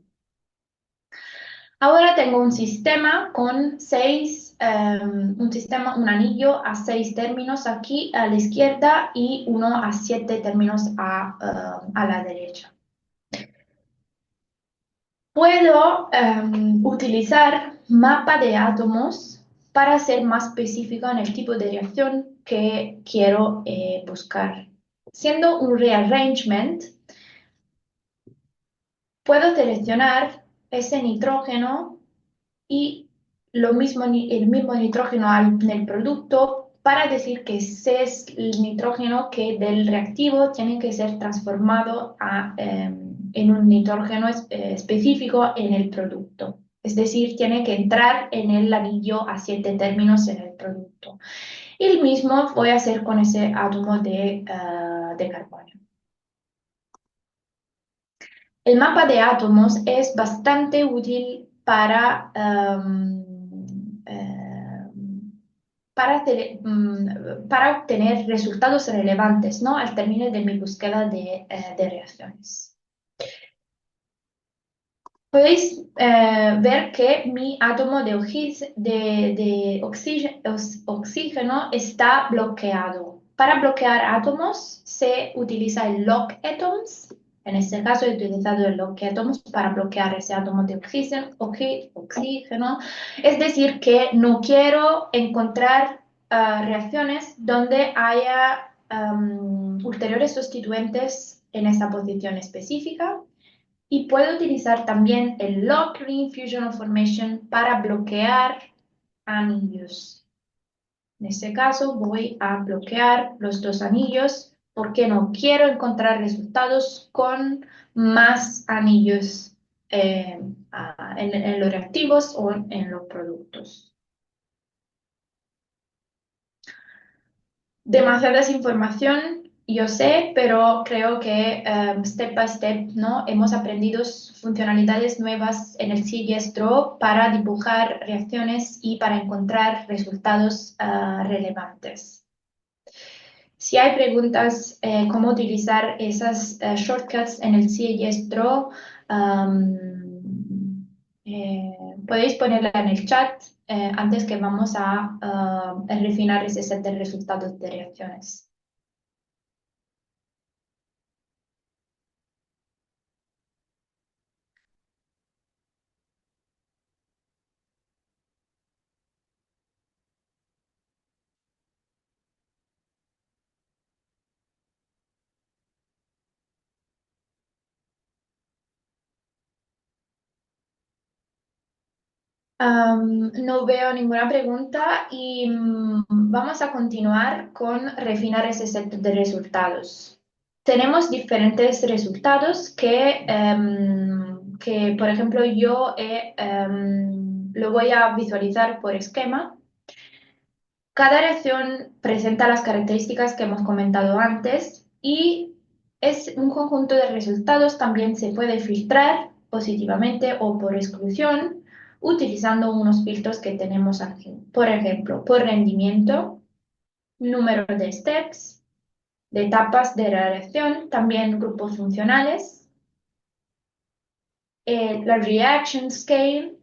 S1: Ahora tengo un sistema con un anillo a 6 términos aquí a la izquierda y uno a 7 términos a la derecha. Puedo utilizar mapa de átomos para ser más específico en el tipo de reacción que quiero buscar. Siendo un rearrangement, puedo seleccionar ese nitrógeno y el mismo nitrógeno en el producto para decir que ese es el nitrógeno que del reactivo tiene que ser transformado en un nitrógeno específico en el producto. Es decir, tiene que entrar en el anillo a 7 términos en el producto. Y el mismo voy a hacer con ese átomo de carbono. El mapa de átomos es bastante útil para obtener resultados relevantes, ¿no? Al término de mi búsqueda de reacciones. Podéis ver que mi átomo de oxígeno está bloqueado. Para bloquear átomos se utiliza el lock atoms. En este caso he utilizado el lock atoms para bloquear ese átomo de oxígeno. Es decir, que no quiero encontrar reacciones donde haya ulteriores sustituyentes en esa posición específica. Y puedo utilizar también el Lock Ring Fusion Formation para bloquear anillos. En este caso voy a bloquear los dos anillos porque no quiero encontrar resultados con más anillos en los reactivos o en los productos. Demasiadas información, yo sé, pero creo que step by step, ¿no? Hemos aprendido funcionalidades nuevas en el CGS Draw para dibujar reacciones y para encontrar resultados relevantes. Si hay preguntas cómo utilizar esas shortcuts en el CGS Draw, podéis ponerla en el chat antes que vamos a refinar ese set de resultados de reacciones. No veo ninguna pregunta y vamos a continuar con refinar ese set de resultados. Tenemos diferentes resultados que por ejemplo, yo lo voy a visualizar por esquema. Cada reacción presenta las características que hemos comentado antes y es un conjunto de resultados. También se puede filtrar positivamente o por exclusión utilizando unos filtros que tenemos aquí. Por ejemplo, por rendimiento, número de steps, de etapas de la reacción, también grupos funcionales, la reaction scale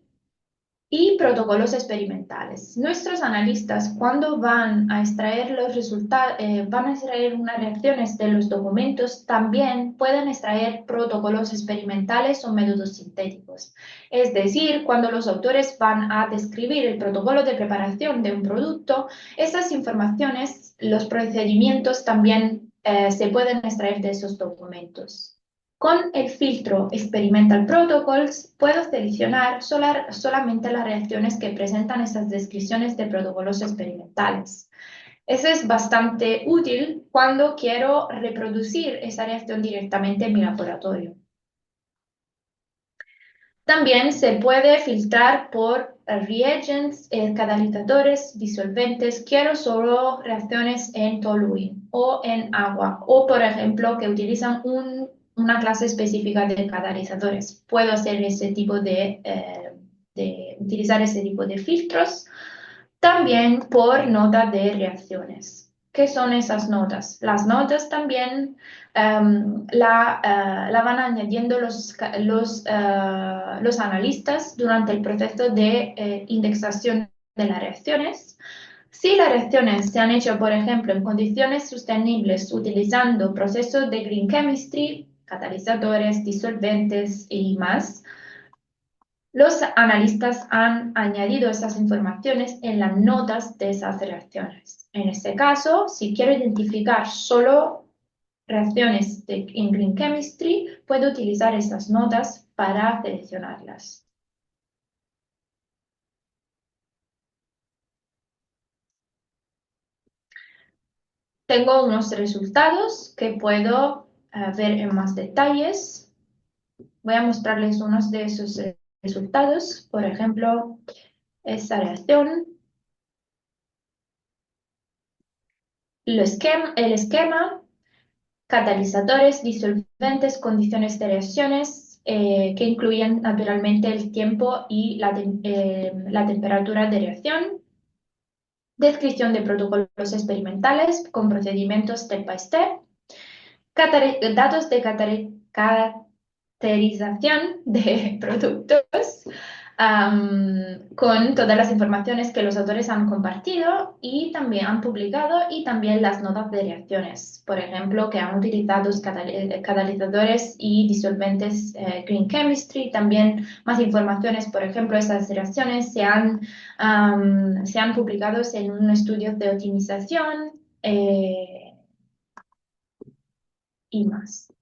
S1: y protocolos experimentales. Nuestros analistas, cuando van a extraer los resultados, van a extraer unas reacciones de los documentos, también pueden extraer protocolos experimentales o métodos sintéticos. Es decir, cuando los autores van a describir el protocolo de preparación de un producto, esas informaciones, los procedimientos también se pueden extraer de esos documentos. Con el filtro Experimental Protocols puedo seleccionar solamente las reacciones que presentan estas descripciones de protocolos experimentales. Eso es bastante útil cuando quiero reproducir esa reacción directamente en mi laboratorio. También se puede filtrar por reagents, catalizadores, disolventes. Quiero solo reacciones en toluene o en agua, o por ejemplo que utilizan una clase específica de catalizadores. Puedo hacer utilizar ese tipo de filtros. También por nota de reacciones. ¿Qué son esas notas? Las notas también la van añadiendo los analistas durante el proceso de indexación de las reacciones. Si las reacciones se han hecho, por ejemplo, en condiciones sostenibles utilizando procesos de green chemistry, catalizadores, disolventes y más, los analistas han añadido esas informaciones en las notas de esas reacciones. En este caso, si quiero identificar solo reacciones en Green Chemistry, puedo utilizar esas notas para seleccionarlas. Tengo unos resultados que puedo ver en más detalles. Voy a mostrarles unos de esos resultados. Por ejemplo, esta reacción. El esquema, catalizadores, disolventes, condiciones de reacciones que incluyen naturalmente el tiempo y la temperatura de reacción, descripción de protocolos experimentales con procedimientos step by step, datos de caracterización de productos con todas las informaciones que los autores han compartido y también han publicado y también las notas de reacciones, por ejemplo, que han utilizado catalizadores y disolventes Green Chemistry, también más informaciones, por ejemplo, esas reacciones se han publicado en un estudio de optimización y más.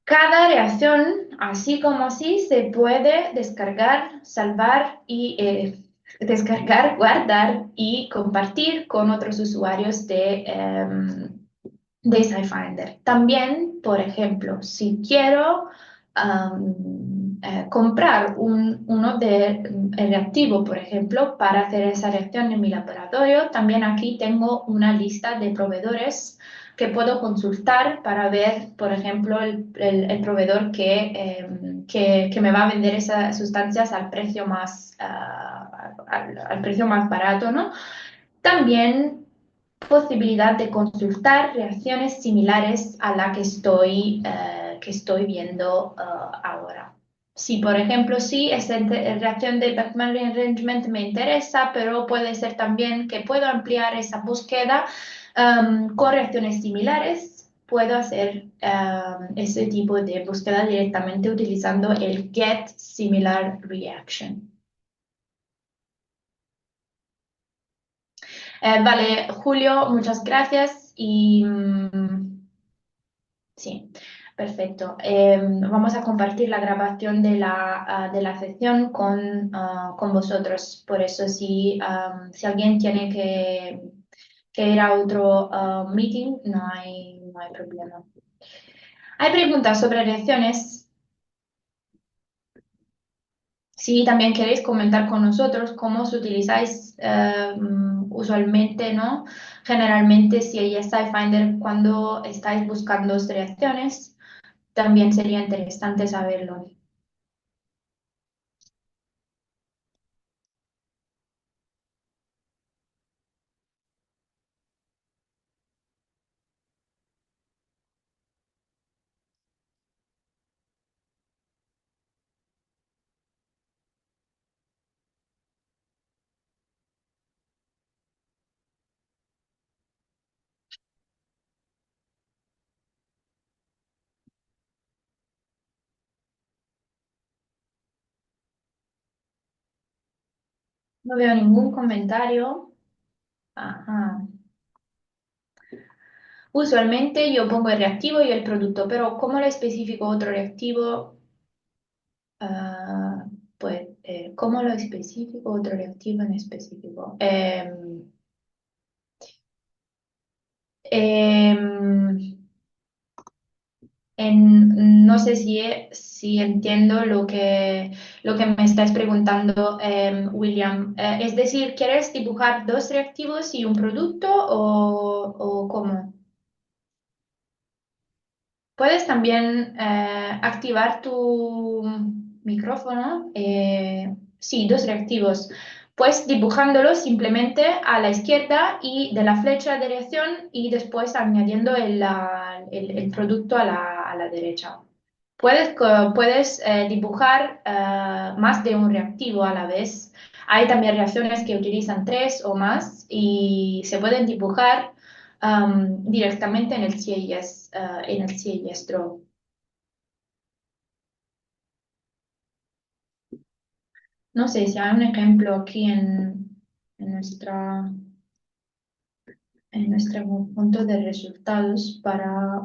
S1: Cada reacción, así como así, se puede descargar, salvar y descargar, guardar y compartir con otros usuarios de SciFinder. También, por ejemplo, si quiero comprar uno de reactivo, por ejemplo, para hacer esa reacción en mi laboratorio, también aquí tengo una lista de proveedores que puedo consultar para ver, por ejemplo, el proveedor que me va a vender esas sustancias al precio al precio más barato, ¿no? También posibilidad de consultar reacciones similares a la que estoy viendo ahora. Si, por ejemplo, sí, esa reacción de Beckman Rearrangement me interesa, pero puede ser también que puedo ampliar esa búsqueda con reacciones similares. Puedo hacer ese tipo de búsqueda directamente utilizando el Get Similar Reaction. Vale, Julio, muchas gracias y sí, perfecto. Vamos a compartir la grabación de la sesión con vosotros. Por eso, si alguien tiene que ir a otro meeting, no hay problema. ¿Hay preguntas sobre reacciones? Si también queréis comentar con nosotros cómo os utilizáis usualmente, ¿no? Generalmente, si hay SciFinder cuando estáis buscando reacciones, también sería interesante saberlo. No veo ningún comentario. Ajá. Usualmente yo pongo el reactivo y el producto, pero ¿cómo le especifico otro reactivo? Ah, pues, ¿cómo lo especifico otro reactivo en específico? Em, no sé si entiendo lo que me estás preguntando, William. Es decir, ¿quieres dibujar dos reactivos y un producto o cómo? Puedes también activar tu micrófono. Sí, dos reactivos. Pues dibujándolos simplemente a la izquierda y de la flecha de reacción y después añadiendo el producto a a la derecha. Puedes dibujar más de un reactivo a la vez. Hay también reacciones que utilizan tres o más y se pueden dibujar directamente en el CIS, en el CIS Draw. No sé si hay un ejemplo aquí en en nuestro punto de resultados para...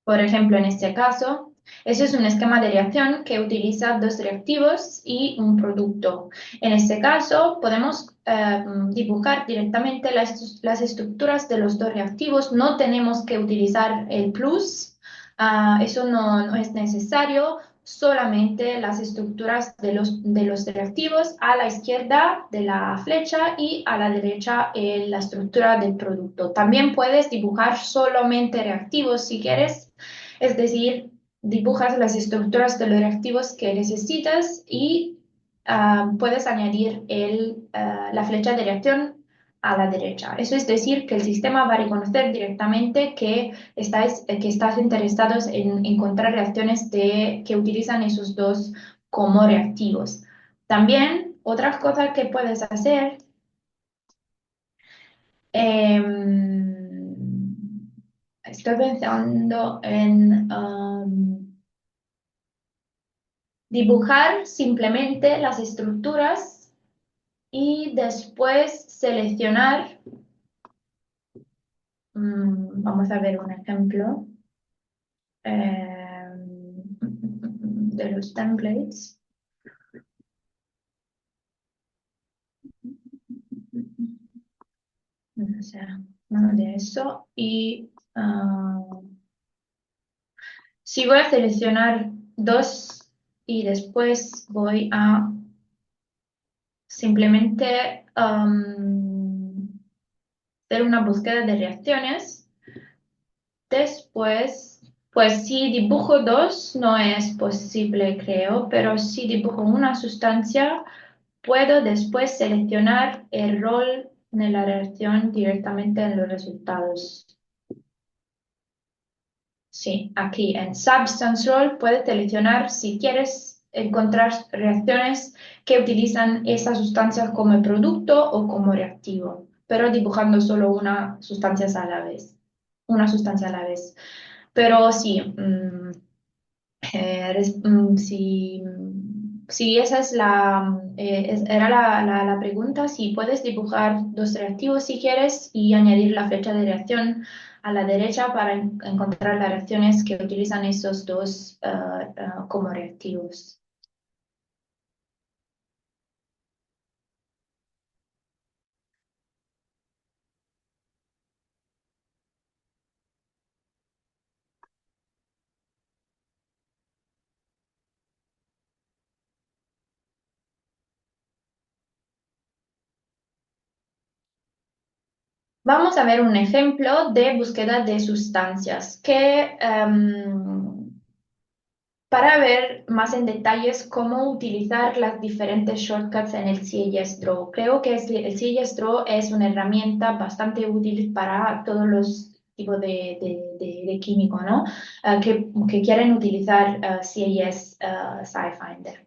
S1: Por ejemplo, en este caso, eso es un esquema de reacción que utiliza dos reactivos y un producto. En este caso, podemos dibujar directamente las estructuras de los dos reactivos. No tenemos que utilizar el plus. Eso no es necesario. Solamente las estructuras de de los reactivos a la izquierda de la flecha y a la derecha la estructura del producto. También puedes dibujar solamente reactivos si quieres Es decir, dibujas las estructuras de los reactivos que necesitas y puedes añadir la flecha de reacción a la derecha. Eso es decir, que el sistema va a reconocer directamente que estás interesados en encontrar reacciones que utilizan esos dos como reactivos. También, otra cosa que puedes hacer, estoy pensando en dibujar simplemente las estructuras y después seleccionar, vamos a ver un ejemplo de los templates. O sea, uno de eso y si voy a seleccionar dos y después voy a simplemente hacer una búsqueda de reacciones. Después, pues si dibujo dos no es posible, creo, pero si dibujo una sustancia, puedo después seleccionar el rol de la reacción directamente en los resultados. Sí, aquí en Substance Role puedes seleccionar si quieres encontrar reacciones que utilizan esa sustancia como producto o como reactivo, pero dibujando solo una sustancia a la vez. Una sustancia a la vez. Pero sí, si esa es era la pregunta, si puedes dibujar dos reactivos si quieres y añadir la flecha de reacción a la derecha para encontrar las reacciones que utilizan esos dos como reactivos. Vamos a ver un ejemplo de búsqueda de sustancias para ver más en detalles cómo utilizar las diferentes shortcuts en el CSS Draw. Creo que el CSS Draw es una herramienta bastante útil para todos los tipos de químico, ¿no? Que quieren utilizar CSS SciFinder.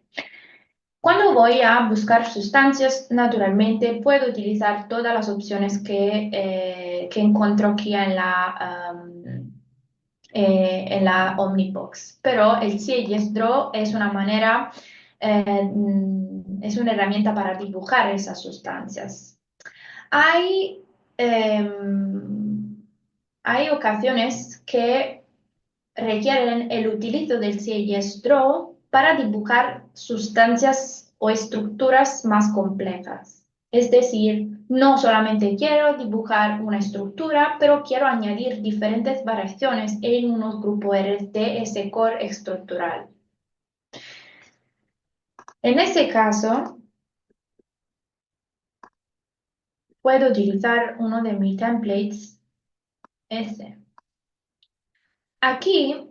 S1: Cuando voy a buscar sustancias, naturalmente puedo utilizar todas las opciones que encuentro aquí en la Omnibox. Pero el CSS Draw es una manera, es una herramienta para dibujar esas sustancias. Hay, hay ocasiones que requieren el utilizo del CSS Draw para dibujar sustancias o estructuras más complejas. Es decir, no solamente quiero dibujar una estructura, pero quiero añadir diferentes variaciones en unos grupos R de ese core estructural. En ese caso, puedo utilizar uno de mis templates, este. Aquí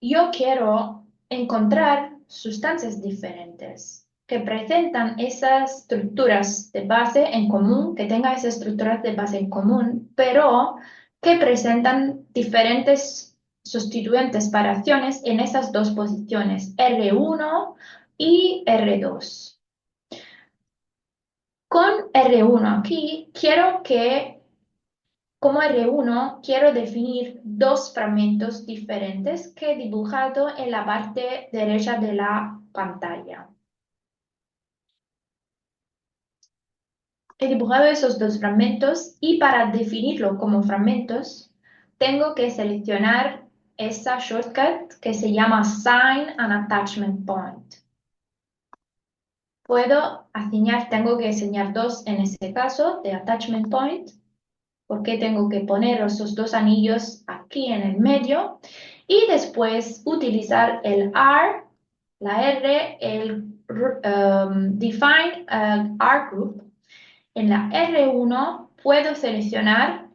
S1: yo quiero encontrar sustancias diferentes que presentan esas estructuras de base en común, que tengan esas estructuras de base en común, pero que presentan diferentes sustituyentes variaciones en esas dos posiciones, R1 y R2. Con R1 aquí quiero que como R1, quiero definir dos fragmentos diferentes que he dibujado en la parte derecha de la pantalla. He dibujado esos dos fragmentos y para definirlo como fragmentos, tengo que seleccionar esa shortcut que se llama Assign an Attachment Point. Tengo que enseñar dos en ese caso de Attachment Point porque tengo que poner esos dos anillos aquí en el medio y después utilizar el R, la R, el Define R Group. En la R1 puedo seleccionar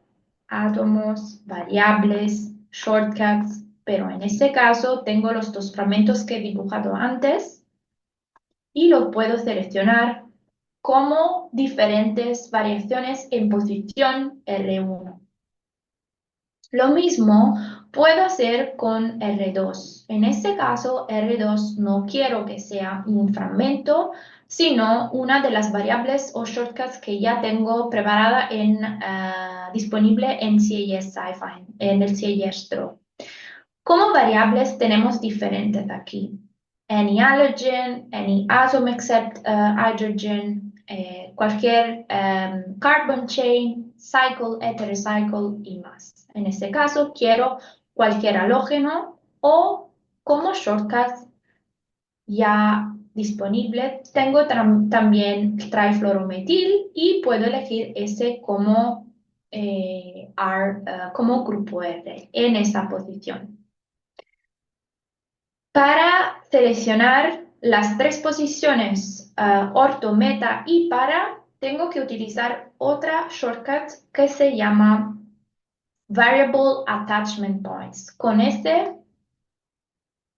S1: átomos, variables, shortcuts, pero en este caso tengo los dos fragmentos que he dibujado antes y lo puedo seleccionar como diferentes variaciones en posición R1. Lo mismo puedo hacer con R2. En este caso, R2 no quiero que sea un fragmento, sino una de las variables o shortcuts que ya tengo preparada disponible en CIS Sci-Fi, en el CIS Draw. Como variables tenemos diferentes aquí. Any halogen, any atom except hydrogen, cualquier carbon chain, cycle, heterocycle y más. En este caso quiero cualquier halógeno o como shortcut ya disponible tengo también trifluorometil y puedo elegir ese como, como grupo R en esa posición. Para seleccionar las tres posiciones orto, meta y para, tengo que utilizar otra shortcut que se llama Variable Attachment Points. Con este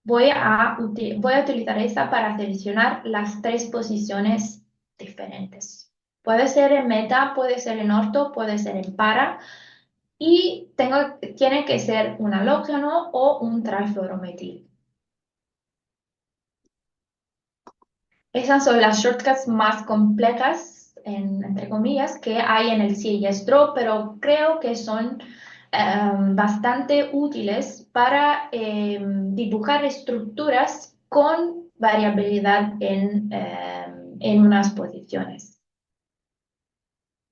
S1: voy a utilizar esta para seleccionar las tres posiciones diferentes. Puede ser en meta, puede ser en orto, puede ser en para. Y tiene que ser un halógeno o un trifluorometil. Esas son las shortcuts más complejas, entre comillas, que hay en el CIS Draw, pero creo que son bastante útiles para dibujar estructuras con variabilidad en unas posiciones.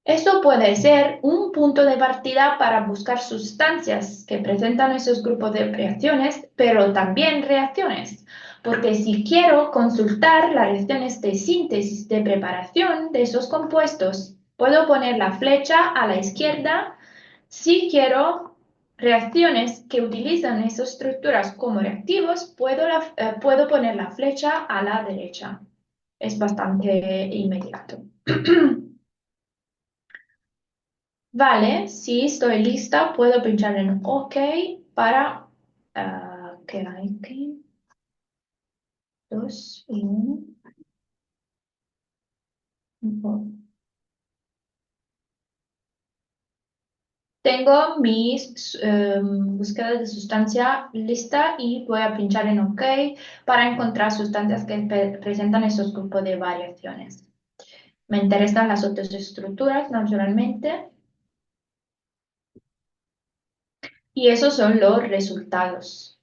S1: Esto puede ser un punto de partida para buscar sustancias que presentan esos grupos de reacciones, pero también reacciones, porque si quiero consultar las reacciones de síntesis de preparación de esos compuestos, puedo poner la flecha a la izquierda. Si quiero reacciones que utilizan esas estructuras como reactivos, puedo poner la flecha a la derecha. Es bastante inmediato. Vale, si estoy lista, puedo pinchar en OK para que hay aquí 2 y 1. Tengo mis búsquedas de sustancia lista y voy a pinchar en OK para encontrar sustancias que presentan esos grupos de variaciones. Me interesan las otras estructuras, naturalmente. Y esos son los resultados.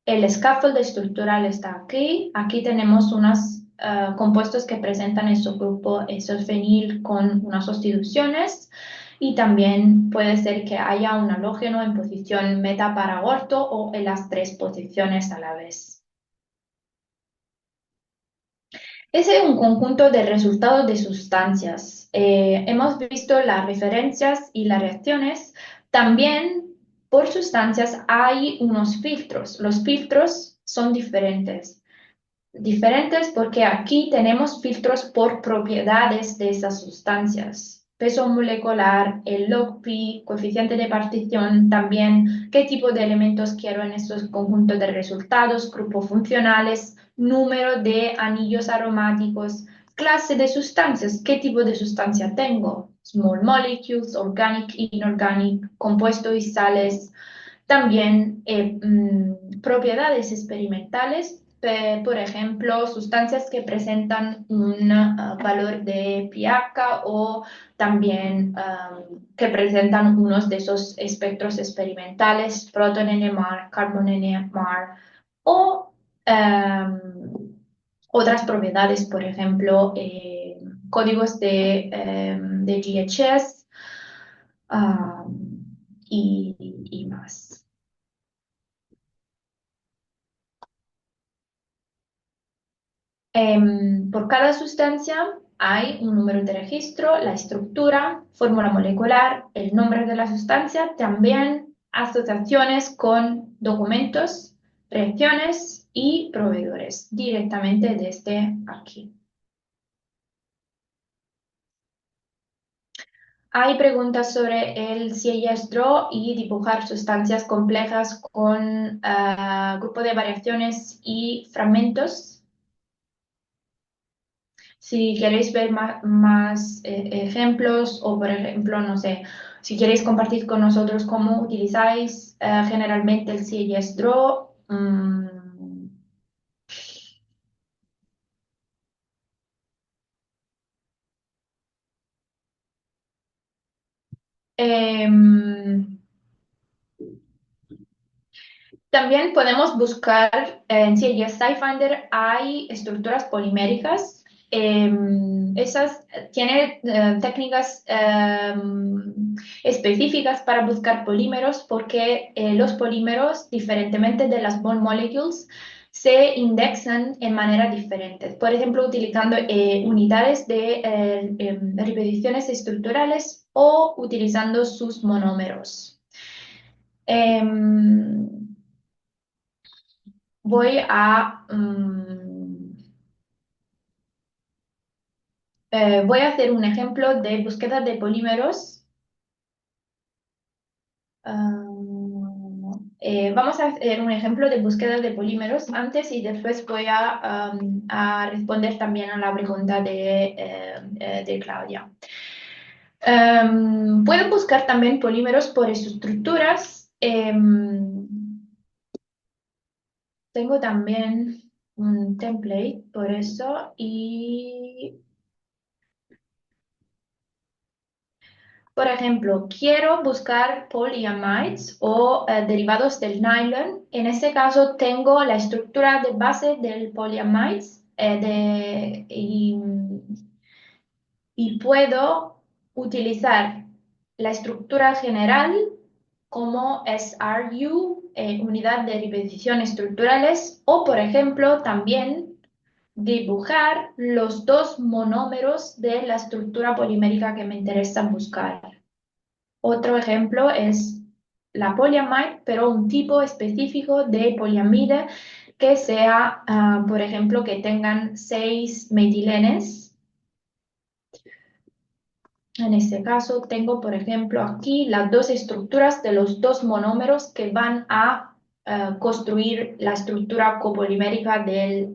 S1: El scaffold estructural está aquí. Aquí tenemos unos compuestos que presentan ese grupo esofenil con unas sustituciones y también puede ser que haya un halógeno en posición meta para orto o en las tres posiciones a la vez. Ese es un conjunto de resultados de sustancias. Hemos visto las referencias y las reacciones. También por sustancias hay unos filtros. Los filtros son diferentes. Diferentes porque aquí tenemos filtros por propiedades de esas sustancias. Peso molecular, el log-P, coeficiente de partición, también qué tipo de elementos quiero en estos conjuntos de resultados, grupos funcionales, número de anillos aromáticos, clase de sustancias, qué tipo de sustancia tengo, small molecules, organic, inorganic, compuestos y sales, también propiedades experimentales, por ejemplo, sustancias que presentan un valor de pH o también que presentan unos de esos espectros experimentales, proton NMR, carbon NMR o otras propiedades, por ejemplo, códigos de GHS y más. Por cada sustancia hay un número de registro, la estructura, fórmula molecular, el nombre de la sustancia, también asociaciones con documentos, reacciones y proveedores directamente desde aquí. Hay preguntas sobre el CIS Draw y dibujar sustancias complejas con grupo de variaciones y fragmentos. Si queréis ver más, ejemplos o, por ejemplo, no sé, si queréis compartir con nosotros cómo utilizáis generalmente el CIS Draw. Em, También podemos buscar en CSS SciFinder hay estructuras poliméricas. Esas tienen técnicas específicas para buscar polímeros porque los polímeros, diferentemente de las small molecules, se indexan en manera diferente. Por ejemplo, utilizando unidades de repeticiones estructurales o utilizando sus monómeros. Em, Voy voy a hacer un ejemplo de búsqueda de polímeros. Vamos a hacer un ejemplo de búsqueda de polímeros antes y después voy a responder también a la pregunta de Claudia. Puedo buscar también polímeros por estructuras. Tengo también un template por eso y por ejemplo, quiero buscar polyamides o derivados del nylon. En este caso, tengo la estructura de base del polyamides y puedo utilizar la estructura general como SRU, unidad de repetición estructurales, o por ejemplo, también dibujar los dos monómeros de la estructura polimérica que me interesa buscar. Otro ejemplo es la poliamide, pero un tipo específico de poliamide que sea, por ejemplo, que tengan 6 metilenes. En este caso, tengo, por ejemplo, aquí las dos estructuras de los dos monómeros que van a construir la estructura copolimérica del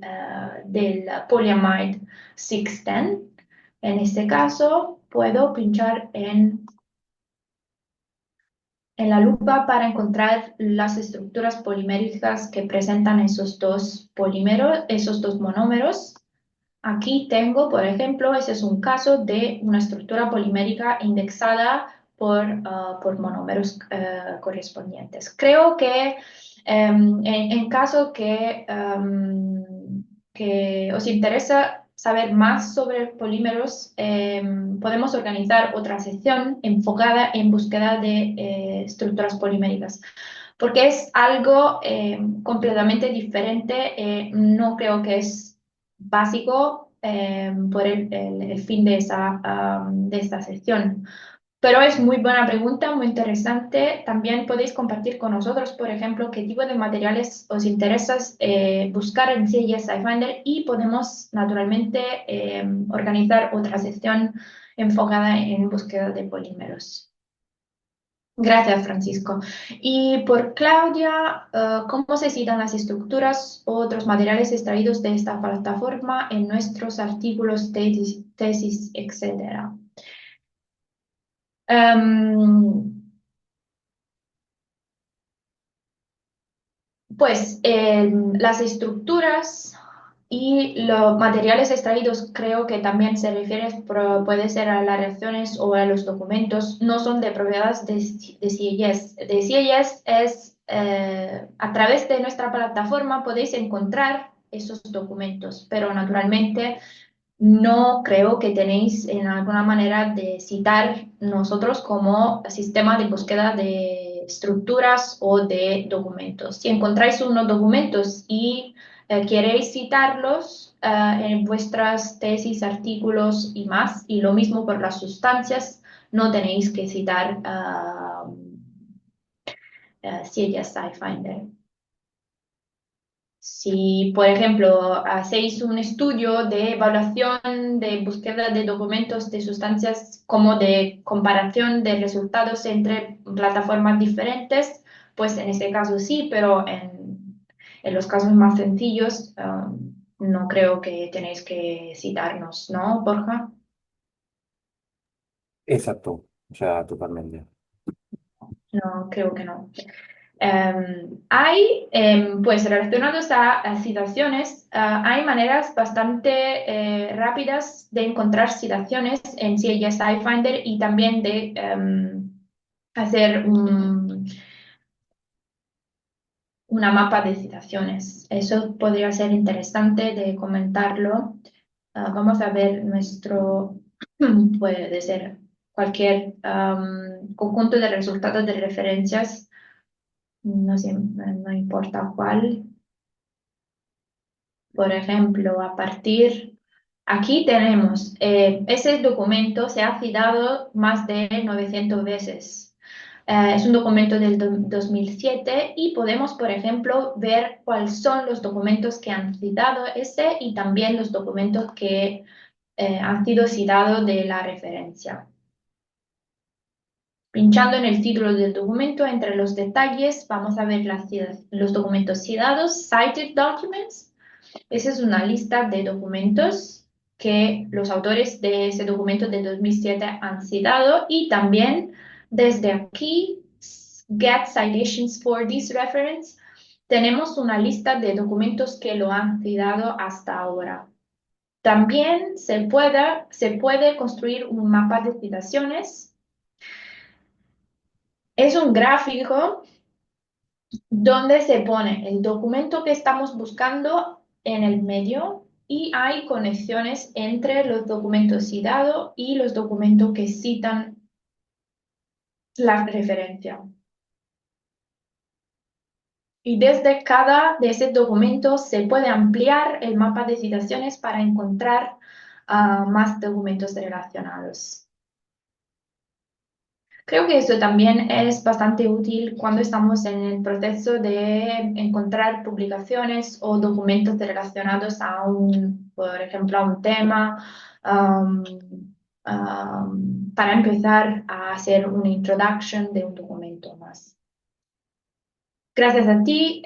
S1: poliamide 610. En este caso, puedo pinchar en la lupa para encontrar las estructuras poliméricas que presentan esos dos polímeros, esos dos monómeros. Aquí tengo, por ejemplo, ese es un caso de una estructura polimérica indexada por monómeros correspondientes. Creo que en caso que os interesa saber más sobre polímeros, podemos organizar otra sección enfocada en búsqueda de estructuras poliméricas porque es algo completamente diferente. No creo que es básico por el fin de esta sección. Pero es muy buena pregunta, muy interesante. También podéis compartir con nosotros, por ejemplo, qué tipo de materiales os interesa buscar en CSS SciFinder y podemos naturalmente organizar otra sección enfocada en búsqueda de polímeros. Gracias, Francisco. Y por Claudia, ¿cómo se citan las estructuras o otros materiales extraídos de esta plataforma en nuestros artículos, tesis, etcétera? Pues las estructuras y los materiales extraídos creo que también se refiere, puede ser a las reacciones o a los documentos, no son de propiedades de CIS. De CIS es, a través de nuestra plataforma podéis encontrar esos documentos, pero naturalmente no creo que tenéis en alguna manera de citar nosotros como sistema de búsqueda de estructuras o de documentos. Si encontráis unos documentos y queréis citarlos en vuestras tesis, artículos y más, y lo mismo por las sustancias, no tenéis que citar CSS SciFinder. Si, por ejemplo, hacéis un estudio de evaluación de búsqueda de documentos de sustancias como de comparación de resultados entre plataformas diferentes, pues en este caso sí, pero en los casos más sencillos, no creo que tenéis que citarnos, ¿no, Borja?
S2: Exacto, o sea, totalmente.
S1: No, creo que no. Pues relacionados a citaciones, hay maneras bastante rápidas de encontrar citaciones en CSI Finder y también de hacer una mapa de citaciones. Eso podría ser interesante de comentarlo. Vamos a ver puede ser cualquier conjunto de resultados de referencias, no sé, no importa cuál. Por ejemplo, aquí tenemos, ese documento se ha citado más de 900 veces. Es un documento del 2007 y podemos, por ejemplo, ver cuáles son los documentos que han citado ese y también los documentos que han sido citados de la referencia. Pinchando en el título del documento, entre los detalles, vamos a ver los documentos citados, cited documents. Esa es una lista de documentos que los autores de ese documento de 2007 han citado y también desde aquí, Get Citations for this reference, tenemos una lista de documentos que lo han citado hasta ahora. También se puede construir un mapa de citaciones. Es un gráfico donde se pone el documento que estamos buscando en el medio y hay conexiones entre los documentos citados y los documentos que citan la referencia. Y desde cada de esos documentos se puede ampliar el mapa de citaciones para encontrar más documentos relacionados. Creo que eso también es bastante útil cuando estamos en el proceso de encontrar publicaciones o documentos relacionados por ejemplo, a un tema, um, para empezar a hacer una introduction de un documento más. Gracias a ti,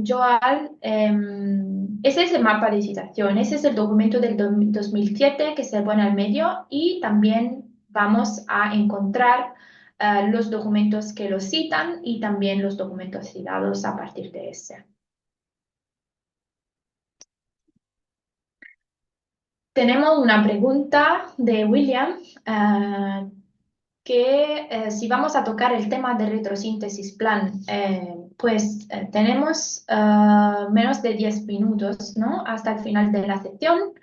S1: Joal. Ese es el mapa de citación, ese es el documento del 2007 que se pone al medio y también vamos a encontrar los documentos que lo citan y también los documentos citados a partir de ese. Tenemos una pregunta de William, que si vamos a tocar el tema de retrosíntesis plan, pues tenemos menos de 10 minutos, ¿no? Hasta el final de la sección.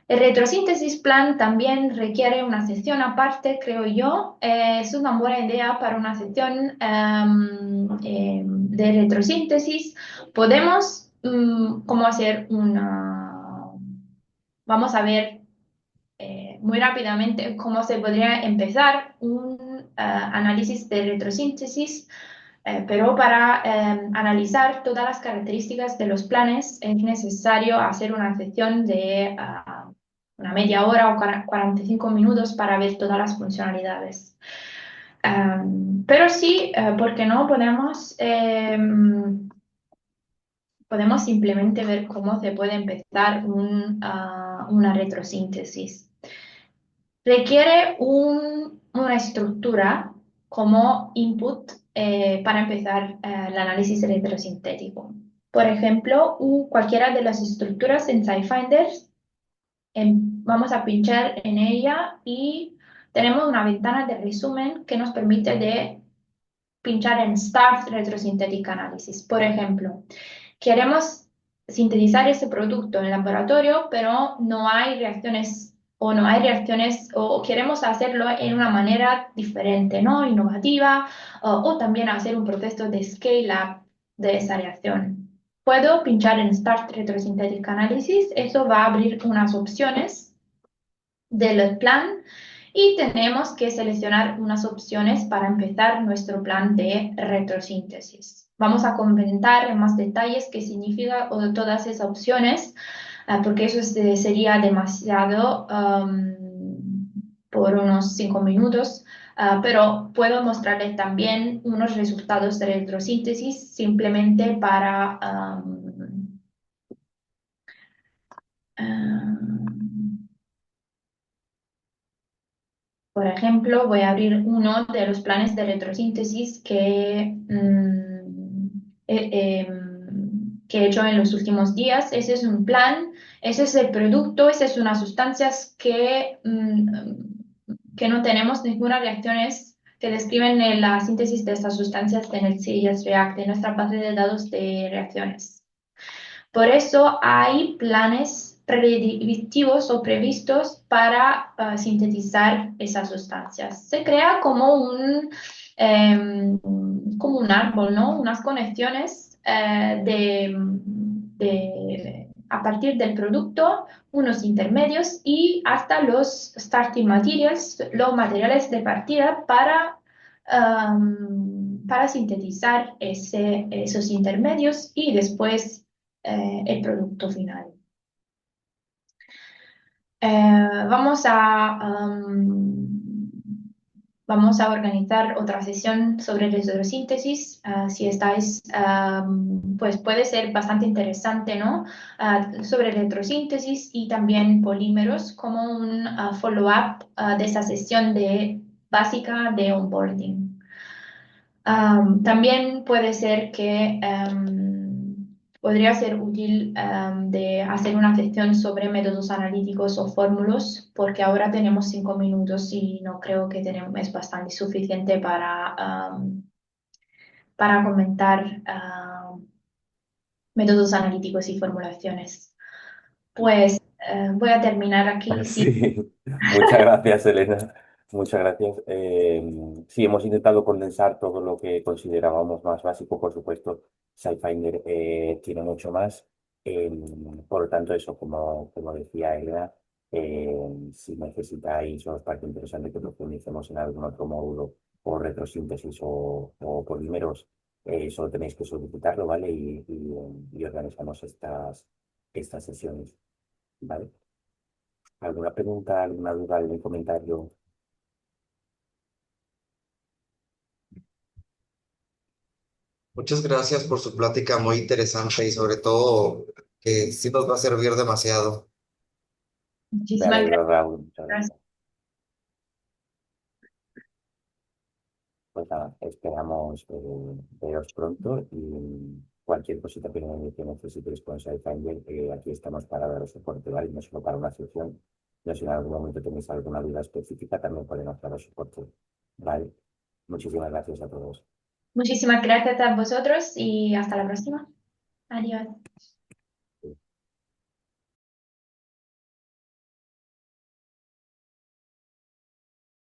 S1: El retrosíntesis plan también requiere una sesión aparte, creo yo. Es una buena idea para una sesión de retrosíntesis. Podemos, cómo hacer vamos a ver muy rápidamente cómo se podría empezar un análisis de retrosíntesis, pero para analizar todas las características de los planes es necesario hacer una sesión de una media hora o 45 minutos para ver todas las funcionalidades. Pero sí, ¿por qué no? Podemos simplemente ver cómo se puede empezar una retrosíntesis. Requiere una estructura como input para empezar el análisis retrosintético. Por ejemplo, cualquiera de las estructuras en SciFinder, vamos a pinchar en ella y tenemos una ventana de resumen que nos permite de pinchar en Start Retrosynthetic Analysis. Por ejemplo, queremos sintetizar ese producto en el laboratorio, pero no hay reacciones o queremos hacerlo en una manera diferente, ¿no? Innovativa, o también hacer un proceso de scale-up de esa reacción. Puedo pinchar en Start Retrosynthetic Analysis, eso va a abrir unas opciones del plan y tenemos que seleccionar unas opciones para empezar nuestro plan de retrosíntesis. vamos a comentar en más detalles qué significa todas esas opciones, porque eso sería demasiado por unos 5 minutos. Pero puedo mostrarles también unos resultados de retrosíntesis simplemente para, por ejemplo, voy a abrir uno de los planes de retrosíntesis que he hecho en los últimos días. Ese es un plan, ese es el producto, esa es una sustancia que no tenemos ninguna reacciones que describen la síntesis de estas sustancias en el CIS React, en nuestra base de datos de reacciones. Por eso hay planes predictivos o previstos para sintetizar esas sustancias. Se crea como un árbol, ¿no? Unas conexiones a partir del producto, unos intermedios y hasta los starting materials, los materiales de partida para sintetizar esos intermedios y después el producto final. Vamos vamos a organizar otra sesión sobre retrosíntesis. Si estáis, pues puede ser bastante interesante, ¿no? Sobre retrosíntesis y también polímeros como un follow-up de esa sesión básica de onboarding. También puede ser que podría ser útil de hacer una sesión sobre métodos analíticos o fórmulas, porque ahora tenemos 5 minutos y no creo que es bastante suficiente para comentar métodos analíticos y formulaciones. Pues voy a terminar aquí. Sí.
S2: Sí, muchas gracias, Elena. Muchas gracias. Sí, hemos intentado condensar todo lo que considerábamos más básico. Por supuesto, SciFinder tiene mucho más. Por lo tanto, eso, como decía Elena, si necesitáis o os parece interesante que profundicemos en algún otro módulo o retrosíntesis o polímeros, solo tenéis que solicitarlo, ¿vale? Y organizamos estas sesiones, ¿vale? ¿Alguna pregunta, alguna duda, algún comentario?
S3: Muchas gracias por su plática muy interesante y sobre todo que sí nos va a servir demasiado.
S2: Me
S1: Muchísimas
S2: alegro, Raúl. Muchas
S1: gracias.
S2: gracias. Pues nada, esperamos veros pronto y cualquier cosita que necesitéis con SciFinder, aquí estamos para daros soporte, ¿vale? No solo para una sesión, no si en algún momento tenéis alguna duda específica, también podemos daros soporte, ¿vale? Muchísimas gracias a todos.
S1: Muchísimas gracias a vosotros y hasta la próxima. Adiós.